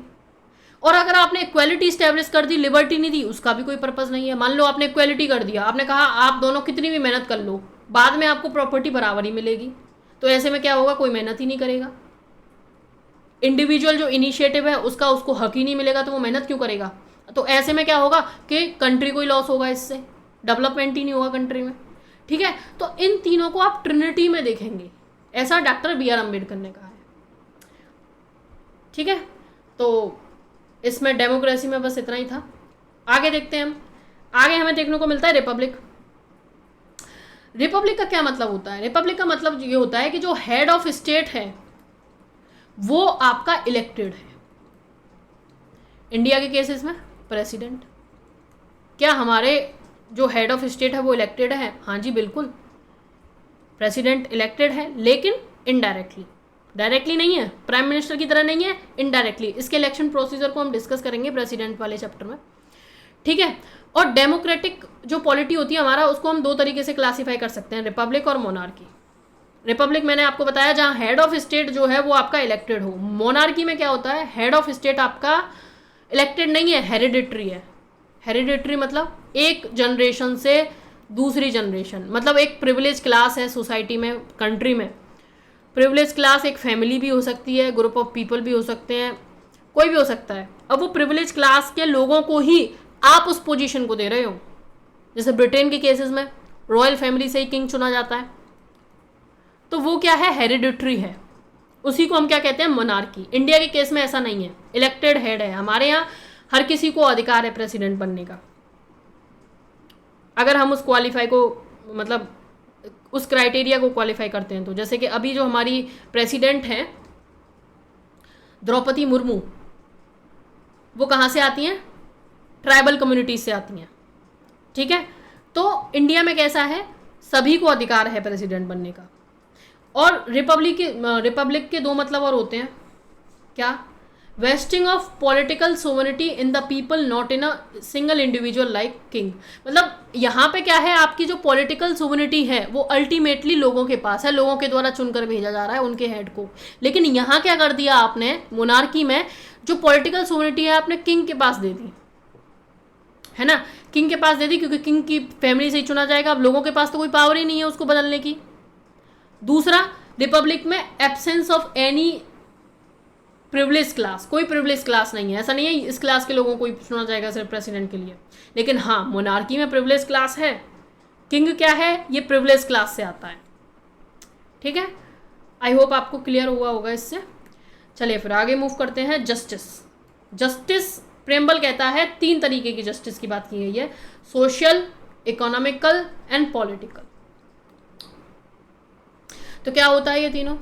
और अगर आपने इक्वालिटी स्टैब्लिश कर दी, लिबर्टी नहीं दी, उसका भी कोई पर्पज़ नहीं है। मान लो आपने इक्वालिटी कर दिया, आपने कहा आप दोनों कितनी भी मेहनत कर लो, बाद में आपको प्रॉपर्टी बराबर ही मिलेगी, तो ऐसे में क्या होगा, कोई मेहनत ही नहीं करेगा। इंडिविजुअल जो इनिशिएटिव है उसका उसको हक ही नहीं मिलेगा, तो वो मेहनत क्यों करेगा। तो ऐसे में क्या होगा कि कंट्री को ही लॉस होगा, इससे डेवलपमेंट ही नहीं होगा कंट्री में। ठीक है, तो इन तीनों को आप ट्रिनिटी में देखेंगे, ऐसा डॉक्टर BR अम्बेडकर ने कहा है। ठीक है, तो इसमें डेमोक्रेसी में बस इतना ही था। आगे देखते हैं हम। आगे हमें देखने को मिलता है रिपब्लिक। रिपब्लिक का क्या मतलब होता है, रिपब्लिक का मतलब ये होता है कि जो हेड ऑफ स्टेट है वो आपका इलेक्टेड है। इंडिया के केसेस में प्रेसिडेंट, क्या हमारे जो हेड ऑफ स्टेट है वो इलेक्टेड है? हाँ जी बिल्कुल, प्रेसिडेंट इलेक्टेड है, लेकिन इनडायरेक्टली, डायरेक्टली नहीं है, प्राइम मिनिस्टर की तरह नहीं है, इनडायरेक्टली। इसके इलेक्शन प्रोसीजर को हम डिस्कस करेंगे प्रेसिडेंट वाले चैप्टर में, ठीक है। और डेमोक्रेटिक जो पॉलिटी होती है हमारा, उसको हम दो तरीके से क्लासीफाई कर सकते हैं, रिपब्लिक और मोनार्की। रिपब्लिक मैंने आपको बताया जहाँ हेड ऑफ स्टेट जो है वो आपका इलेक्टेड हो। मोनार्की में क्या होता है, हेड ऑफ स्टेट आपका इलेक्टेड नहीं है, हेरिडिटरी है। हेरिडिटरी मतलब एक जनरेशन से दूसरी जनरेशन, मतलब एक प्रिविलेज क्लास है सोसाइटी में, कंट्री में। प्रिविलेज क्लास एक फैमिली भी हो सकती है, ग्रुप ऑफ पीपल भी हो सकते हैं, कोई भी हो सकता है। अब वो प्रिविलेज क्लास के लोगों को ही आप उस पोजीशन को दे रहे हो। जैसे ब्रिटेन के केसेस में रॉयल फैमिली से ही किंग चुना जाता है, तो वो क्या है, हेरिडिटरी है, उसी को हम क्या कहते हैं, मोनार्की। इंडिया के केस में ऐसा नहीं है, इलेक्टेड हेड है। हमारे यहाँ हर किसी को अधिकार है प्रेसिडेंट बनने का, अगर हम उस क्वालिफाई को, मतलब उस क्राइटेरिया को क्वालिफाई करते हैं तो। जैसे कि अभी जो हमारी प्रेसिडेंट हैं द्रौपदी मुर्मू, वो कहाँ से आती हैं, ट्राइबल कम्युनिटीज से आती हैं, ठीक है। तो इंडिया में कैसा है, सभी को अधिकार है प्रेसिडेंट बनने का। और रिपब्लिक के दो मतलब और होते हैं, क्या, wasting of political sovereignty in the people not in a single individual like king. मतलब यहाँ पे क्या है, आपकी जो पॉलिटिकल सोवरेनिटी है वो अल्टीमेटली लोगों के पास है, लोगों के द्वारा चुनकर भेजा जा रहा है उनके हेड को। लेकिन यहाँ क्या कर दिया आपने, मोनार्की में जो पॉलिटिकल सोवरेनिटी है आपने किंग के पास दे दी, है ना, किंग के पास दे दी, क्योंकि किंग की फैमिली से ही चुना जाएगा। अब लोगों के पास तो कोई पावर ही नहीं है उसको बदलने की। दूसरा, रिपब्लिक में absence of any privilege class, कोई प्रिविलेज क्लास नहीं है, ऐसा नहीं है इस क्लास के लोगों को ही चुना जाएगा सिर्फ प्रेसिडेंट के लिए। लेकिन हाँ, मोनार्की में प्रिविलेज क्लास है, किंग क्या है, ये प्रिविलेज क्लास से आता है, ठीक है। आई होप आपको क्लियर हुआ होगा इससे। चलिए फिर आगे मूव करते हैं। जस्टिस, जस्टिस प्रेम्बल कहता है 3 तरीके की जस्टिस की बात की गई है, सोशल, इकोनॉमिकल एंड पॉलिटिकल। तो क्या होता है ये तीनों,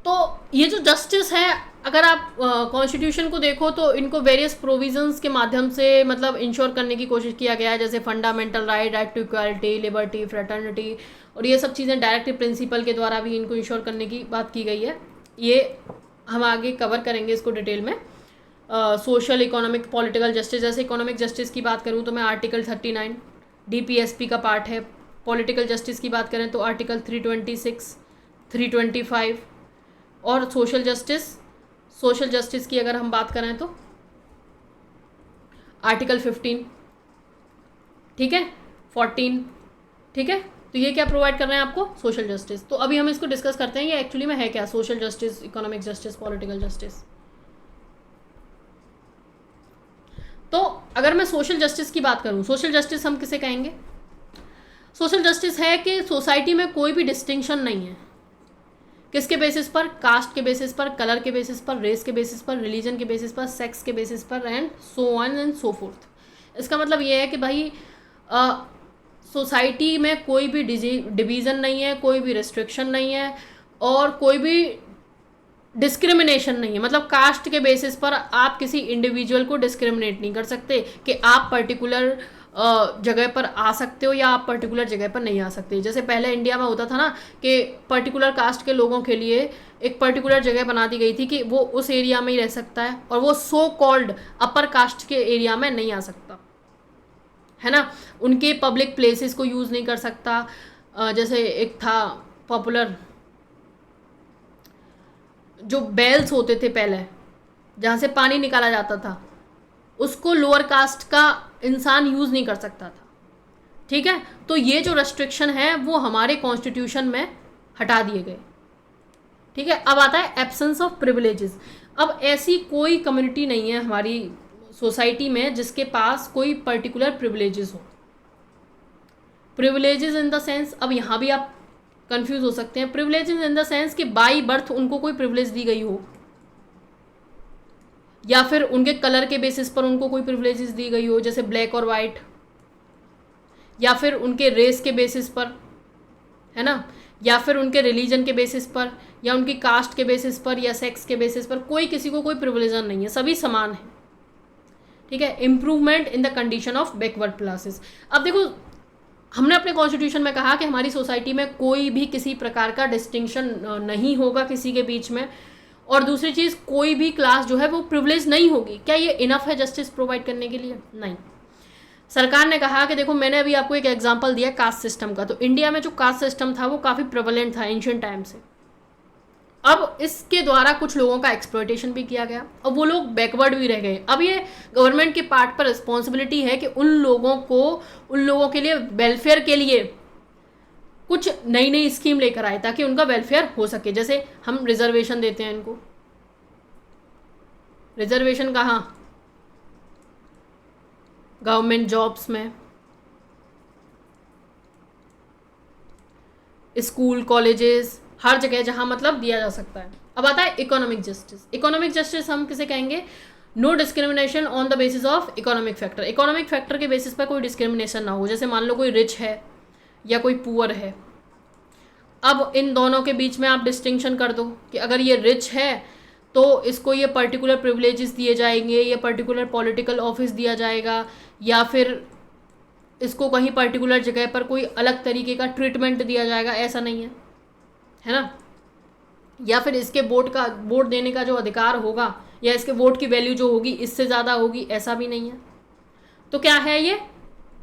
तो ये जो जस्टिस है, अगर आप कॉन्स्टिट्यूशन को देखो तो इनको वेरियस प्रोविजंस के माध्यम से मतलब इंश्योर करने की कोशिश किया गया है, जैसे fundamental right, right to equality, liberty, fraternity, और ये सब चीज़ें डायरेक्टिव प्रिंसिपल के द्वारा भी इनको इंश्योर करने की बात की गई है। ये हम आगे कवर करेंगे इसको डिटेल में। सोशल, इकोनॉमिक, पॉलिटिकल जस्टिस, जैसे इकोनॉमिक जस्टिस की बात करूँ तो मैं आर्टिकल 39 DPSP का पार्ट है। पॉलिटिकल जस्टिस की बात करें तो आर्टिकल 326, 325, और सोशल जस्टिस की अगर हम बात करें तो आर्टिकल 15, ठीक है, 14, ठीक है। तो ये क्या प्रोवाइड कर रहे हैं आपको, सोशल जस्टिस। तो अभी हम इसको डिस्कस करते हैं ये एक्चुअली में है क्या, social justice, economic justice, political justice. तो अगर मैं सोशल जस्टिस की बात करूं, सोशल जस्टिस हम किसे कहेंगे, सोशल जस्टिस है कि सोसाइटी में कोई भी डिस्टिंक्शन नहीं है, किसके बेसिस पर, कास्ट के बेसिस पर, कलर के बेसिस पर, रेस के बेसिस पर, रिलीजन के बेसिस पर, सेक्स के बेसिस पर, and so on and so fourth. इसका मतलब ये है कि भाई सोसाइटी में कोई भी डिवीज़न नहीं है, कोई भी रिस्ट्रिक्शन नहीं है, और कोई भी डिस्क्रिमिनेशन नहीं है। मतलब कास्ट के बेसिस पर आप किसी इंडिविजुअल को डिस्क्रिमिनेट नहीं कर सकते कि आप पर्टिकुलर जगह पर आ सकते हो या आप पर्टिकुलर जगह पर नहीं आ सकते। जैसे पहले इंडिया में होता था ना कि पर्टिकुलर कास्ट के लोगों के लिए एक पर्टिकुलर जगह बना दी गई थी कि वो उस एरिया में ही रह सकता है, और वो सो कॉल्ड अपर कास्ट के एरिया में नहीं आ सकता, है ना, उनके पब्लिक प्लेसेस को यूज़ नहीं कर सकता। जैसे एक था पॉपुलर, जो बेल्स होते थे पहले जहाँ से पानी निकाला जाता था, उसको लोअर कास्ट का इंसान यूज़ नहीं कर सकता था, ठीक है। तो ये जो रेस्ट्रिक्शन है वो हमारे कॉन्स्टिट्यूशन में हटा दिए गए, ठीक है। अब आता है एब्सेंस ऑफ प्रिविलेजेस। अब ऐसी कोई कम्युनिटी नहीं है हमारी सोसाइटी में जिसके पास कोई पर्टिकुलर प्रिविलेजेस हो। प्रिविलेजेस इन द सेंस, अब यहाँ भी आप कंफ्यूज हो सकते हैं, प्रिविलेजेस इन द सेंस कि बाई बर्थ उनको कोई प्रिविलेज दी गई हो, या फिर उनके कलर के बेसिस पर उनको कोई प्रिविलेजेस दी गई हो, जैसे ब्लैक और वाइट, या फिर उनके रेस के बेसिस पर, है ना, या फिर उनके रिलीजन के बेसिस पर, या उनकी कास्ट के बेसिस पर, या सेक्स के बेसिस पर, कोई किसी को कोई प्रिविलेजन नहीं है, सभी समान है। ठीक है, improvement in the condition of backward classes. अब देखो, हमने अपने कॉन्स्टिट्यूशन में कहा कि हमारी सोसाइटी में कोई भी किसी प्रकार का डिस्टिंक्शन नहीं होगा किसी के बीच में, और दूसरी चीज़, कोई भी क्लास जो है वो प्रिविलेज नहीं होगी। क्या ये इनफ है जस्टिस प्रोवाइड करने के लिए? नहीं। सरकार ने कहा कि देखो, मैंने अभी आपको एक एग्जांपल दिया कास्ट सिस्टम का, तो इंडिया में जो कास्ट सिस्टम था वो काफ़ी प्रेवलेंट था एंशिएंट टाइम से। अब इसके द्वारा कुछ लोगों का एक्सप्लॉयटेशन भी किया गया और वो लोग बैकवर्ड भी रह गए। अब ये गवर्नमेंट के पार्ट पर रिस्पॉन्सिबिलिटी है कि उन लोगों के लिए वेलफेयर के लिए कुछ नई नई स्कीम लेकर आए ताकि उनका वेलफेयर हो सके। जैसे हम रिजर्वेशन देते हैं इनको, रिजर्वेशन कहाँ? गवर्नमेंट जॉब्स में, स्कूल, कॉलेजेस, हर जगह जहाँ मतलब दिया जा सकता है। अब आता है इकोनॉमिक जस्टिस। इकोनॉमिक जस्टिस हम किसे कहेंगे? No discrimination on the basis of economic factor. Economic factor के बेसिस पर कोई डिस्क्रिमिनेशन ना हो। जैसे मान लो कोई रिच है या कोई पुअर है, अब इन दोनों के बीच में आप डिस्टिंक्शन कर दो कि अगर ये रिच है तो इसको ये पर्टिकुलर प्रिविलेजेस दिए जाएंगे, ये पर्टिकुलर पॉलिटिकल ऑफिस दिया जाएगा, या फिर इसको कहीं पर्टिकुलर जगह पर कोई अलग तरीके का ट्रीटमेंट दिया जाएगा। ऐसा नहीं है ना। या फिर इसके वोट देने का जो अधिकार होगा या इसके वोट की वैल्यू जो होगी इससे ज़्यादा होगी, ऐसा भी नहीं है। तो क्या है, ये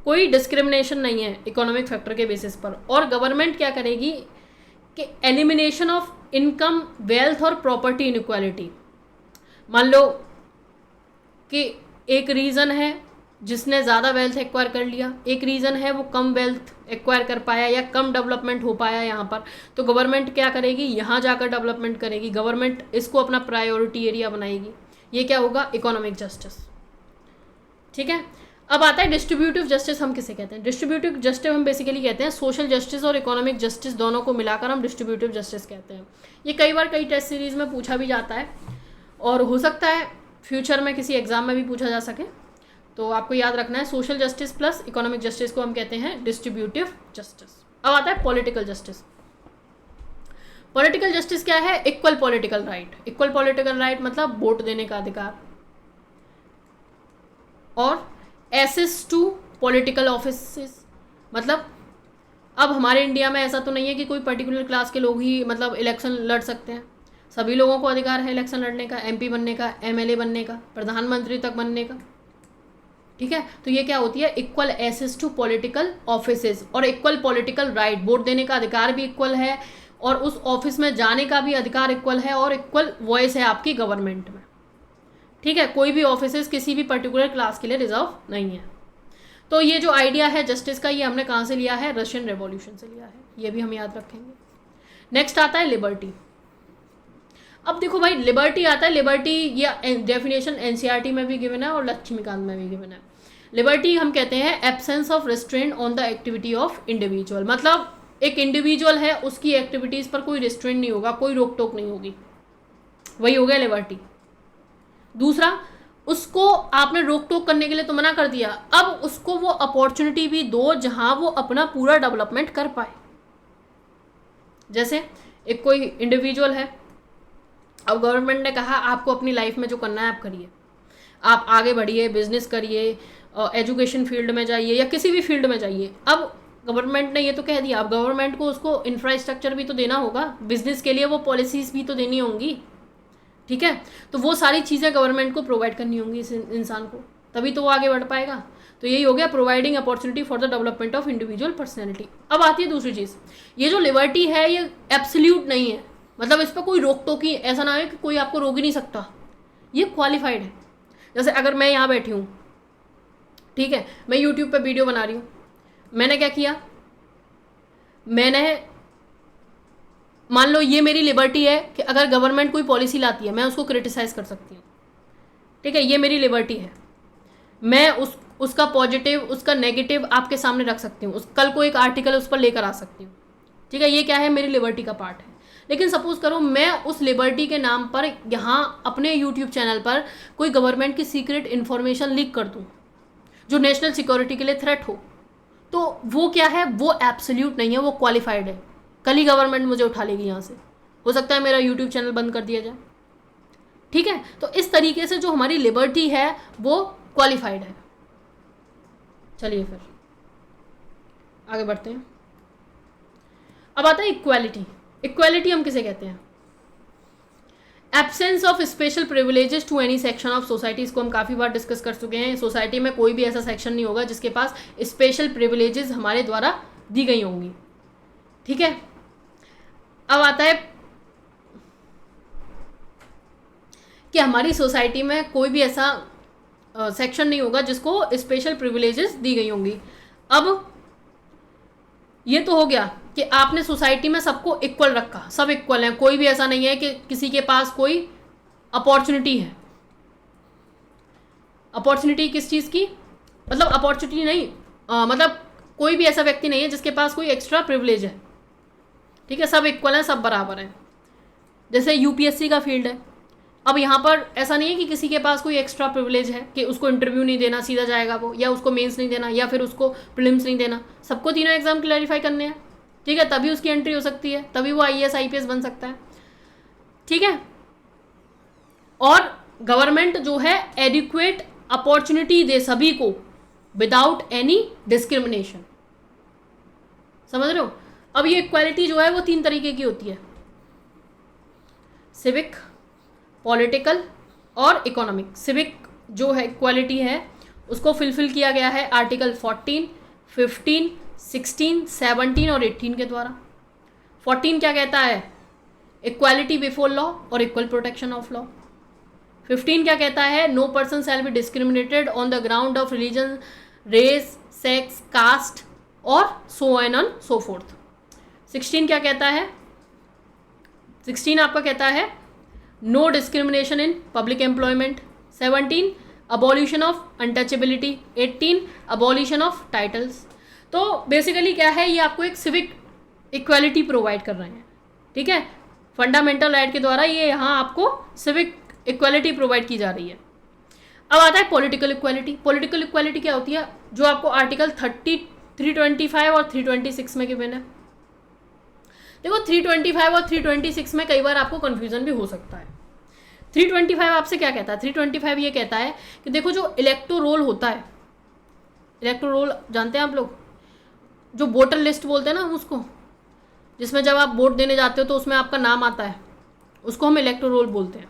कोई डिस्क्रिमिनेशन नहीं है इकोनॉमिक फैक्टर के बेसिस पर। और गवर्नमेंट क्या करेगी कि एलिमिनेशन ऑफ इनकम, वेल्थ और प्रॉपर्टी इनइक्वालिटी। मान लो कि एक रीज़न है जिसने ज़्यादा वेल्थ एक्वायर कर लिया, एक रीज़न है वो कम वेल्थ एक्वायर कर पाया या कम डेवलपमेंट हो पाया यहाँ पर, तो गवर्नमेंट क्या करेगी? यहाँ जाकर डेवलपमेंट करेगी। गवर्नमेंट इसको अपना प्रायोरिटी एरिया बनाएगी। ये क्या होगा? Economic justice. ठीक है। अब आता है डिस्ट्रीब्यूटिव जस्टिस। हम किसे कहते हैं? डिस्ट्रीब्यूटिव जस्टिस हम बेसिकली कहते हैं सोशल जस्टिस और इकोनॉमिक जस्टिस दोनों को मिलाकर हम डिस्ट्रीब्यूटिव जस्टिस कहते हैं। ये कई बार कई टेस्ट सीरीज़ में पूछा भी जाता है और हो सकता है फ्यूचर में किसी एग्जाम में भी पूछा जा सके। तो आपको याद रखना है, social justice plus economic justice को हम कहते हैं डिस्ट्रीब्यूटिव जस्टिस। अब आता है पॉलिटिकल जस्टिस। पॉलिटिकल जस्टिस क्या है? Equal political right. Equal political right मतलब वोट देने का अधिकार और एक्सेस टू पॉलिटिकल ऑफिसेस। मतलब अब हमारे इंडिया में ऐसा तो नहीं है कि कोई पर्टिकुलर क्लास के लोग ही मतलब इलेक्शन लड़ सकते हैं। सभी लोगों को अधिकार है इलेक्शन लड़ने का, एमपी बनने का, एमएलए बनने का, प्रधानमंत्री तक बनने का। ठीक है। तो ये क्या होती है? Equal access to political offices और इक्वल पॉलिटिकल राइट। वोट देने का अधिकार भी इक्वल है और उस ऑफिस में जाने का भी अधिकार इक्वल है और इक्वल वॉइस है आपकी गवर्नमेंट में। ठीक है। कोई भी ऑफिसेज किसी भी पर्टिकुलर क्लास के लिए रिजर्व नहीं है। तो ये जो आइडिया है जस्टिस का, ये हमने कहाँ से लिया है? रशियन रेवोल्यूशन से लिया है। ये भी हम याद रखेंगे। नेक्स्ट आता है लिबर्टी। अब देखो भाई, लिबर्टी आता है, लिबर्टी ये डेफिनेशन एनसीईआरटी में भी गिवन है और लक्ष्मीकांत में भी गिवन है। लिबर्टी हम कहते हैं absence of restraint on the activity of individual. मतलब एक इंडिविजुअल है, उसकी एक्टिविटीज़ पर कोई रिस्ट्रेंट नहीं होगा, कोई रोक टोक नहीं होगी, वही हो गया लिबर्टी। दूसरा, उसको आपने रोक टोक करने के लिए तो मना कर दिया, अब उसको वो अपॉर्चुनिटी भी दो जहां वो अपना पूरा डेवलपमेंट कर पाए। जैसे एक कोई इंडिविजुअल है, अब गवर्नमेंट ने कहा आपको अपनी लाइफ में जो करना है आप करिए, आप आगे बढ़िए, बिजनेस करिए, एजुकेशन फील्ड में जाइए या किसी भी फील्ड में जाइए। अब गवर्नमेंट ने ये तो कह दिया, अब गवर्नमेंट को उसको इंफ्रास्ट्रक्चर भी तो देना होगा, बिजनेस के लिए वो पॉलिसीज़ भी तो देनी होंगी। ठीक है। तो वो सारी चीज़ें गवर्नमेंट को प्रोवाइड करनी होंगी इस इंसान को, तभी तो वो आगे बढ़ पाएगा। तो यही हो गया providing opportunity for the development of individual personality. अब आती है दूसरी चीज़, ये जो लिबर्टी है ये एब्सोल्यूट नहीं है, मतलब इस पर कोई रोक टोक ही ऐसा ना है कि कोई आपको रोक ही नहीं सकता, ये क्वालिफाइड है। जैसे अगर मैं यहाँ बैठी हूँ, ठीक है, मैं यूट्यूब पे वीडियो बना रही हूँ, मैंने क्या किया, मैंने मान लो ये मेरी लिबर्टी है कि अगर गवर्नमेंट कोई पॉलिसी लाती है मैं उसको क्रिटिसाइज़ कर सकती हूँ। ठीक है, ये मेरी लिबर्टी है, मैं उसका पॉजिटिव उसका नेगेटिव आपके सामने रख सकती हूँ, कल को एक आर्टिकल उस पर लेकर आ सकती हूँ। ठीक है, ये क्या है? मेरी लिबर्टी का पार्ट है। लेकिन सपोज करो मैं उस लिबर्टी के नाम पर यहाँ अपने यूट्यूब चैनल पर कोई गवर्नमेंट की सीक्रेट इन्फॉर्मेशन लीक कर दूँ जो नेशनल सिक्योरिटी के लिए थ्रेट हो, तो वो क्या है? वो एब्सोल्यूट नहीं है, वो क्वालिफाइड है। कल ही गवर्नमेंट मुझे उठा लेगी यहाँ से, हो सकता है मेरा यूट्यूब चैनल बंद कर दिया जाए। ठीक है, तो इस तरीके से जो हमारी लिबर्टी है वो क्वालिफाइड है। चलिए फिर आगे बढ़ते हैं। अब आता है इक्वालिटी। इक्वालिटी हम किसे कहते हैं? Absence of special privileges to any section of society. इसको हम काफ़ी बार डिस्कस कर चुके हैं। सोसाइटी में कोई भी ऐसा सेक्शन नहीं होगा जिसके पास स्पेशल प्रिविलेजेस हमारे द्वारा दी गई होंगी। ठीक है, अब आता है कि हमारी सोसाइटी में कोई भी ऐसा सेक्शन नहीं होगा जिसको स्पेशल प्रिविलेजेस दी गई होंगी। अब ये तो हो गया कि आपने सोसाइटी में सबको इक्वल रखा, सब इक्वल हैं, कोई भी ऐसा नहीं है कि किसी के पास कोई अपॉर्चुनिटी है। अपॉर्चुनिटी किस चीज़ की? मतलब अपॉर्चुनिटी नहीं, मतलब कोई भी ऐसा व्यक्ति नहीं है जिसके पास कोई एक्स्ट्रा प्रिविलेज है। ठीक है, सब इक्वल हैं, सब बराबर हैं। जैसे यूपीएससी का फील्ड है, अब यहाँ पर ऐसा नहीं है कि किसी के पास कोई एक्स्ट्रा प्रिविलेज है कि उसको इंटरव्यू नहीं देना, सीधा जाएगा वो, या उसको मेंस नहीं देना, या फिर उसको प्रीलिम्स नहीं देना। सबको तीनों एग्जाम क्लैरिफाई करने हैं। ठीक है, तभी उसकी एंट्री हो सकती है, तभी वो आईएएस आईपीएस बन सकता है। ठीक है, और गवर्नमेंट जो है एडिक्वेट अपॉर्चुनिटी दे सभी को विदाउट एनी डिस्क्रिमिनेशन। समझ रहे हो? अब ये इक्वालिटी जो है वो 3 तरीके की होती है, सिविक, पॉलिटिकल और इकोनॉमिक। सिविक जो है इक्वालिटी है उसको फुलफिल किया गया है आर्टिकल 14, 15, 16, 17 और 18 के द्वारा। 14 क्या कहता है? इक्वालिटी बिफोर लॉ और इक्वल प्रोटेक्शन ऑफ लॉ। 15 क्या कहता है? No person shall be discriminated on the ground of religion, race, sex, caste और so and on so forth. 16 क्या कहता है? 16 आपका कहता है no discrimination in public employment. 17 abolition of untouchability. 18 abolition of titles. तो बेसिकली क्या है, ये आपको एक सिविक इक्वालिटी प्रोवाइड कर रहे हैं। ठीक है, फंडामेंटल राइट के द्वारा ये यहाँ आपको सिविक इक्वालिटी प्रोवाइड की जा रही है। अब आता है पॉलिटिकल इक्वालिटी। पॉलिटिकल इक्वालिटी क्या होती है? जो आपको आर्टिकल 30, 325 और 326 में गिवन है। देखो 325 और 326 में कई बार आपको कन्फ्यूजन भी हो सकता है। 325 आपसे क्या कहता है? 325 ये कहता है कि देखो जो इलेक्टोरोल होता है, इलेक्टोरोल जानते हैं आप लोग, जो वोटर लिस्ट बोलते हैं ना हम उसको, जिसमें जब आप वोट देने जाते हो तो उसमें आपका नाम आता है, उसको हम इलेक्टोरोल बोलते हैं।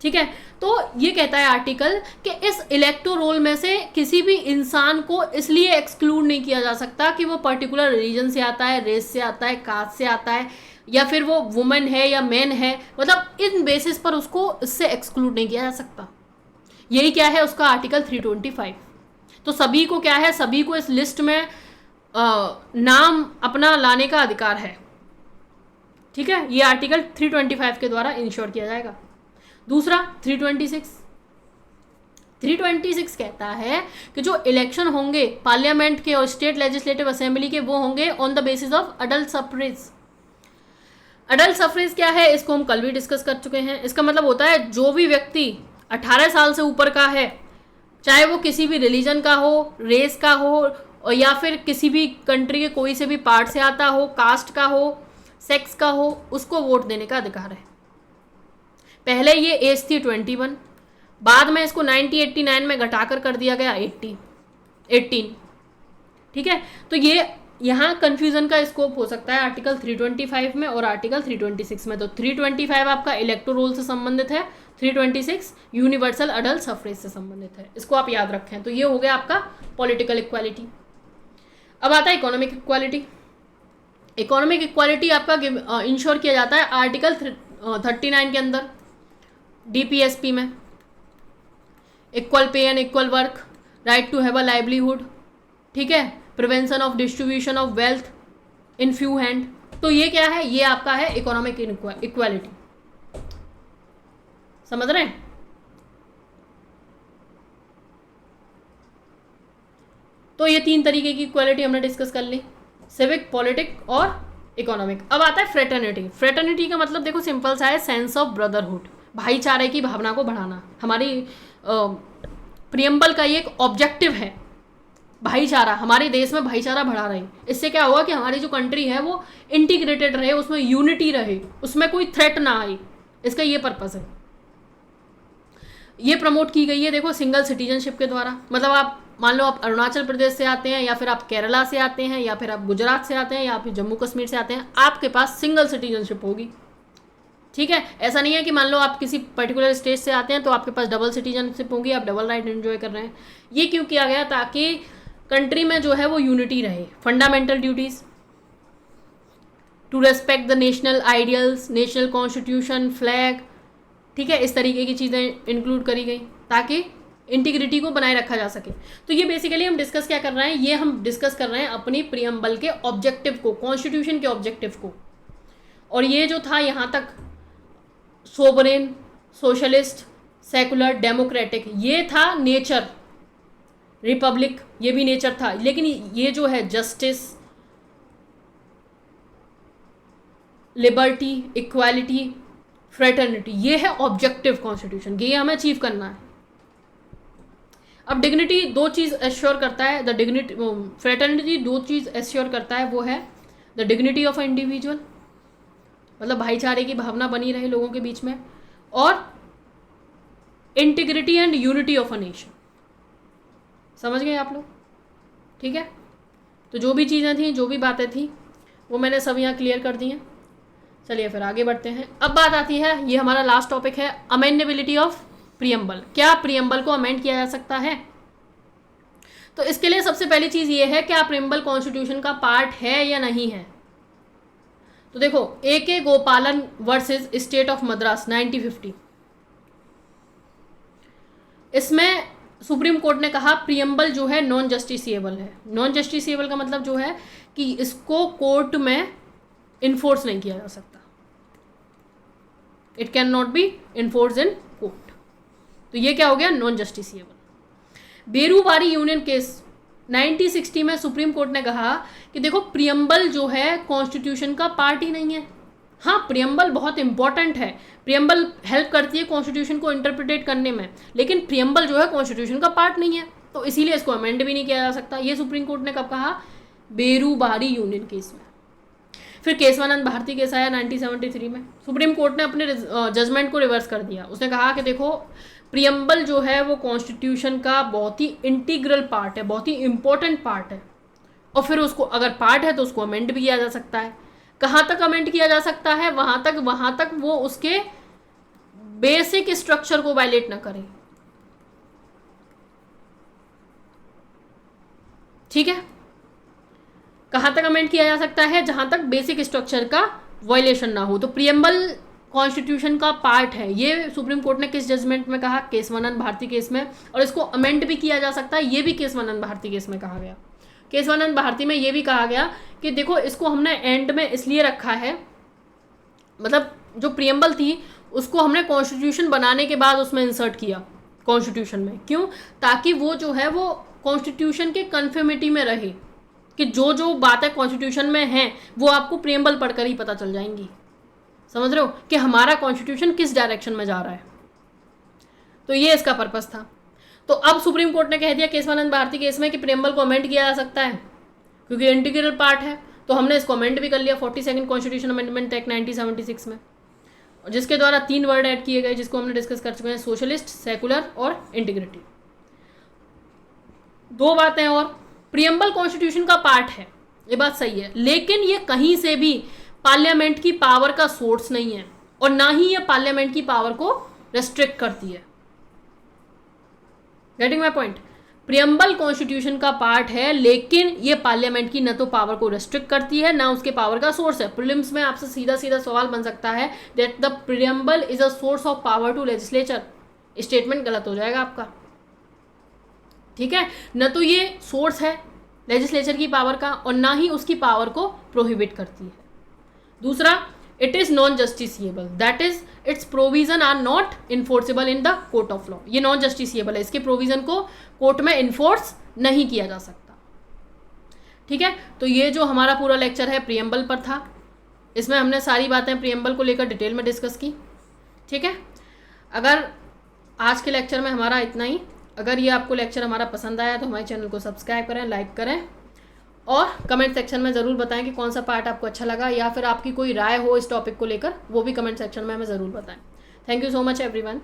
ठीक है, तो ये कहता है आर्टिकल कि इस इलेक्टोरोल में से किसी भी इंसान को इसलिए एक्सक्लूड नहीं किया जा सकता कि वो पर्टिकुलर रीजन से आता है, रेस से आता है, कास्ट से आता है, या फिर वो वुमेन है या मैन है, मतलब इन बेसिस पर उसको इससे एक्सक्लूड नहीं किया जा सकता। यही क्या है उसका आर्टिकल 325। तो सभी को क्या है, सभी को इस लिस्ट में नाम अपना लाने का अधिकार है। ठीक है, ये आर्टिकल 325 के द्वारा इंश्योर किया जाएगा। दूसरा 326 कहता है कि जो इलेक्शन होंगे पार्लियामेंट के और स्टेट लेजिस्लेटिव असेंबली के, वो होंगे on the basis of adult suffrage. Adult suffrage क्या है, इसको हम कल भी डिस्कस कर चुके हैं। इसका मतलब होता है जो भी व्यक्ति 18 साल से ऊपर का है, चाहे वो किसी भी रिलीजन का हो, रेस का हो, और या फिर किसी भी कंट्री के कोई से भी पार्ट से आता हो, कास्ट का हो, सेक्स का हो, उसको वोट देने का अधिकार है। पहले ये एज थी 21, बाद में इसको 1989 में घटाकर कर दिया गया 18। ठीक है, तो ये यहाँ कन्फ्यूजन का स्कोप हो सकता है आर्टिकल 325 में और आर्टिकल 326 में। तो 325 आपका इलेक्टोरल से संबंधित है, 326 यूनिवर्सल अडल्ट सफ्रेज से संबंधित है। इसको आप याद रखें। तो ये हो गया आपका पॉलिटिकल इक्वालिटी। अब आता है इकोनॉमिक इक्वालिटी। इकोनॉमिक इक्वालिटी आपका इंश्योर किया जाता है आर्टिकल 39 के अंदर, डीपीएसपी में। Equal pay and equal work, right to have a livelihood, ठीक है, prevention of distribution of wealth in few hand. तो ये क्या है, ये आपका है इकोनॉमिक इक्वालिटी। समझ रहे हैं? तो ये 3 तरीके की इक्वालिटी हमने डिस्कस कर ली, सिविक, पॉलिटिक और इकोनॉमिक। अब आता है फ्रेटर्निटी। फ्रेटर्निटी का मतलब देखो सिंपल सा है, सेंस ऑफ ब्रदरहुड, भाईचारे की भावना को बढ़ाना। हमारी प्रियम्बल का ये एक ऑब्जेक्टिव है भाईचारा, हमारे देश में भाईचारा बढ़ा रहे। इससे क्या होगा कि हमारी जो कंट्री है वो इंटीग्रेटेड रहे, उसमें यूनिटी रहे, उसमें कोई थ्रेट ना आए, इसका ये पर्पस है। ये प्रमोट की गई है देखो सिंगल सिटीजनशिप के द्वारा। मतलब आप मान लो आप अरुणाचल प्रदेश से आते हैं, या फिर आप केरला से आते हैं, या फिर आप गुजरात से आते हैं, या फिर जम्मू कश्मीर से आते हैं, आपके पास सिंगल सिटीजनशिप होगी। ठीक है, ऐसा नहीं है कि मान लो आप किसी पर्टिकुलर स्टेट से आते हैं तो आपके पास डबल सिटीजनशिप होगी, आप डबल राइट एंजॉय कर रहे हैं। ये क्यों किया गया? ताकि कंट्री में जो है वो यूनिटी रहे। Fundamental duties to respect the national ideals, national constitution, flag, ठीक है, इस तरीके की चीज़ें इंक्लूड करी गई ताकि इंटीग्रिटी को बनाए रखा जा सके। तो ये बेसिकली हम डिस्कस क्या कर रहे हैं, ये हम डिस्कस कर रहे हैं अपनी प्रीएम्बल के ऑब्जेक्टिव को, कॉन्स्टिट्यूशन के ऑब्जेक्टिव को। और ये जो था यहाँ तक सोवरेन, सोशलिस्ट, सेकुलर, डेमोक्रेटिक, ये था नेचर, रिपब्लिक ये भी नेचर था। लेकिन ये जो है जस्टिस, लिबर्टी, इक्वालिटी, फ्रेटर्निटी, ये है ऑब्जेक्टिव कॉन्स्टिट्यूशन, ये हमें अचीव करना है। अब डिग्निटी दो चीज़ एश्योर करता है, द डिग्निटी, फ्रेटर्निटी दो चीज़ एश्योर करता है, वो है द डिग्निटी ऑफ इंडिविजुअल, मतलब भाईचारे की भावना बनी रहे लोगों के बीच में, और integrity and unity of a nation. समझ गए आप लोग? ठीक है, तो जो भी चीज़ें थी, जो भी बातें थी, वो मैंने सब यहाँ क्लियर कर दी हैं। चलिए फिर आगे बढ़ते हैं। अब बात आती है, ये हमारा लास्ट टॉपिक है, अमेंडेबिलिटी ऑफ प्रीएम्बल। क्या प्रीएम्बल को अमेंड किया जा सकता है? तो इसके लिए सबसे पहली चीज़ ये है, क्या प्रीएम्बल कॉन्स्टिट्यूशन का पार्ट है या नहीं है। तो देखो, A.K. गोपालन वर्सेस स्टेट ऑफ मद्रास 1950, इसमें सुप्रीम कोर्ट ने कहा प्रीएम्बल जो है नॉन जस्टिसिएबल है। नॉन जस्टिसिएबल का मतलब जो है कि इसको कोर्ट में इन्फोर्स नहीं किया जा सकता, it can not be enforce in court. तो ये क्या हो गया? Non justiciable. Berubari union case 1960 में सुप्रीम कोर्ट ने कहा कि देखो प्रीएम्बल जो है कॉन्स्टिट्यूशन का पार्ट ही नहीं है। हाँ, प्रीएम्बल बहुत इंपॉर्टेंट है, प्रीएम्बल हेल्प करती है कॉन्स्टिट्यूशन को इंटरप्रिटेट करने में, लेकिन प्रीएम्बल जो है कॉन्स्टिट्यूशन का पार्ट नहीं है, तो इसीलिए इसको अमेंड भी नहीं किया जा सकता। ये सुप्रीम कोर्ट ने कब कहा? बेरूबारी यूनियन केस में। फिर केशवानंद भारती केस आया 1973 में, सुप्रीम कोर्ट ने अपने जजमेंट को रिवर्स कर दिया। उसने कहा कि देखो प्रीएम्बल जो है वो कॉन्स्टिट्यूशन का बहुत ही इंटीग्रल पार्ट है, बहुत ही इंपॉर्टेंट पार्ट है, और फिर उसको अगर पार्ट है तो उसको अमेंड भी किया जा सकता है। कहाँ तक अमेंड किया जा सकता है? वहाँ तक वो उसके बेसिक स्ट्रक्चर को वायलेट ना करे। ठीक है, कहाँ तक अमेंड किया जा सकता है? जहाँ तक बेसिक स्ट्रक्चर का वायलेशन ना हो। तो प्रीएम्बल कॉन्स्टिट्यूशन का पार्ट है, ये सुप्रीम कोर्ट ने किस जजमेंट में कहा? केशवानंद भारती केस में। और इसको अमेंड भी किया जा सकता है, ये भी केशवानंद भारती केस में कहा गया। केशवानंद भारती में ये भी कहा गया कि देखो इसको हमने एंड में इसलिए रखा है, मतलब जो प्रीएम्बल थी उसको हमने कॉन्स्टिट्यूशन बनाने के बाद उसमें इंसर्ट किया कॉन्स्टिट्यूशन में। क्यों? ताकि वो जो है वो कॉन्स्टिट्यूशन के कन्फर्मिटी में रहे, कि जो जो बातें कॉन्स्टिट्यूशन में हैं वो आपको प्रीएम्बल पढ़कर ही पता चल जाएंगी। समझ रहे हो कि हमारा कॉन्स्टिट्यूशन किस डायरेक्शन में जा रहा है। तो ये इसका पर्पस था। तो अब सुप्रीम कोर्ट ने कह दिया केशवानंद भारती केस में कि प्रीएम्बल को अमेंड किया जा सकता है क्योंकि इंटीग्रल पार्ट है, तो हमने इसको अमेंड भी कर लिया 42nd कॉन्स्टिट्यूशन अमेंडमेंट एक्ट 1976 में, जिसके द्वारा 3 वर्ड ऐड किए गए जिसको हमने डिस्कस कर चुके हैं, सोशलिस्ट, सेकुलर और इंटीग्रिटी। 2 बातें और, प्रीएम्बल कॉन्स्टिट्यूशन का पार्ट है, ये बात सही है, लेकिन ये कहीं से भी पार्लियामेंट की पावर का सोर्स नहीं है और ना ही ये पार्लियामेंट की पावर को रेस्ट्रिक्ट करती है। Getting my point? Preamble constitution का पार्ट है, लेकिन ये पार्लियामेंट की न तो पावर को रेस्ट्रिक्ट करती है, ना उसके पावर का सोर्स है। प्रीलिम्स में आपसे सीधा सीधा सवाल बन सकता है that the preamble is a source of power to legislature. Statement गलत हो जाएगा आपका। ठीक है, न तो ये सोर्स है लेजिस्लेचर की पावर का और ना ही उसकी पावर को प्रोहिबिट करती है। दूसरा, it is non justiciable, that is its provision are not enforceable in the court of law. ये नॉन जस्टिसिएबल है, इसके प्रोविजन को कोर्ट में इन्फोर्स नहीं किया जा सकता। ठीक है, तो ये जो हमारा पूरा लेक्चर है प्रीएम्बल पर था, इसमें हमने सारी बातें प्रीएम्बल को लेकर डिटेल में डिस्कस की। ठीक है, अगर आज के लेक्चर में हमारा इतना ही, अगर ये आपको लेक्चर हमारा पसंद आया तो हमारे चैनल को सब्सक्राइब करें, लाइक करें और कमेंट सेक्शन में ज़रूर बताएं कि कौन सा पार्ट आपको अच्छा लगा या फिर आपकी कोई राय हो इस टॉपिक को लेकर, वो भी कमेंट सेक्शन में हमें ज़रूर बताएं। Thank you so much everyone.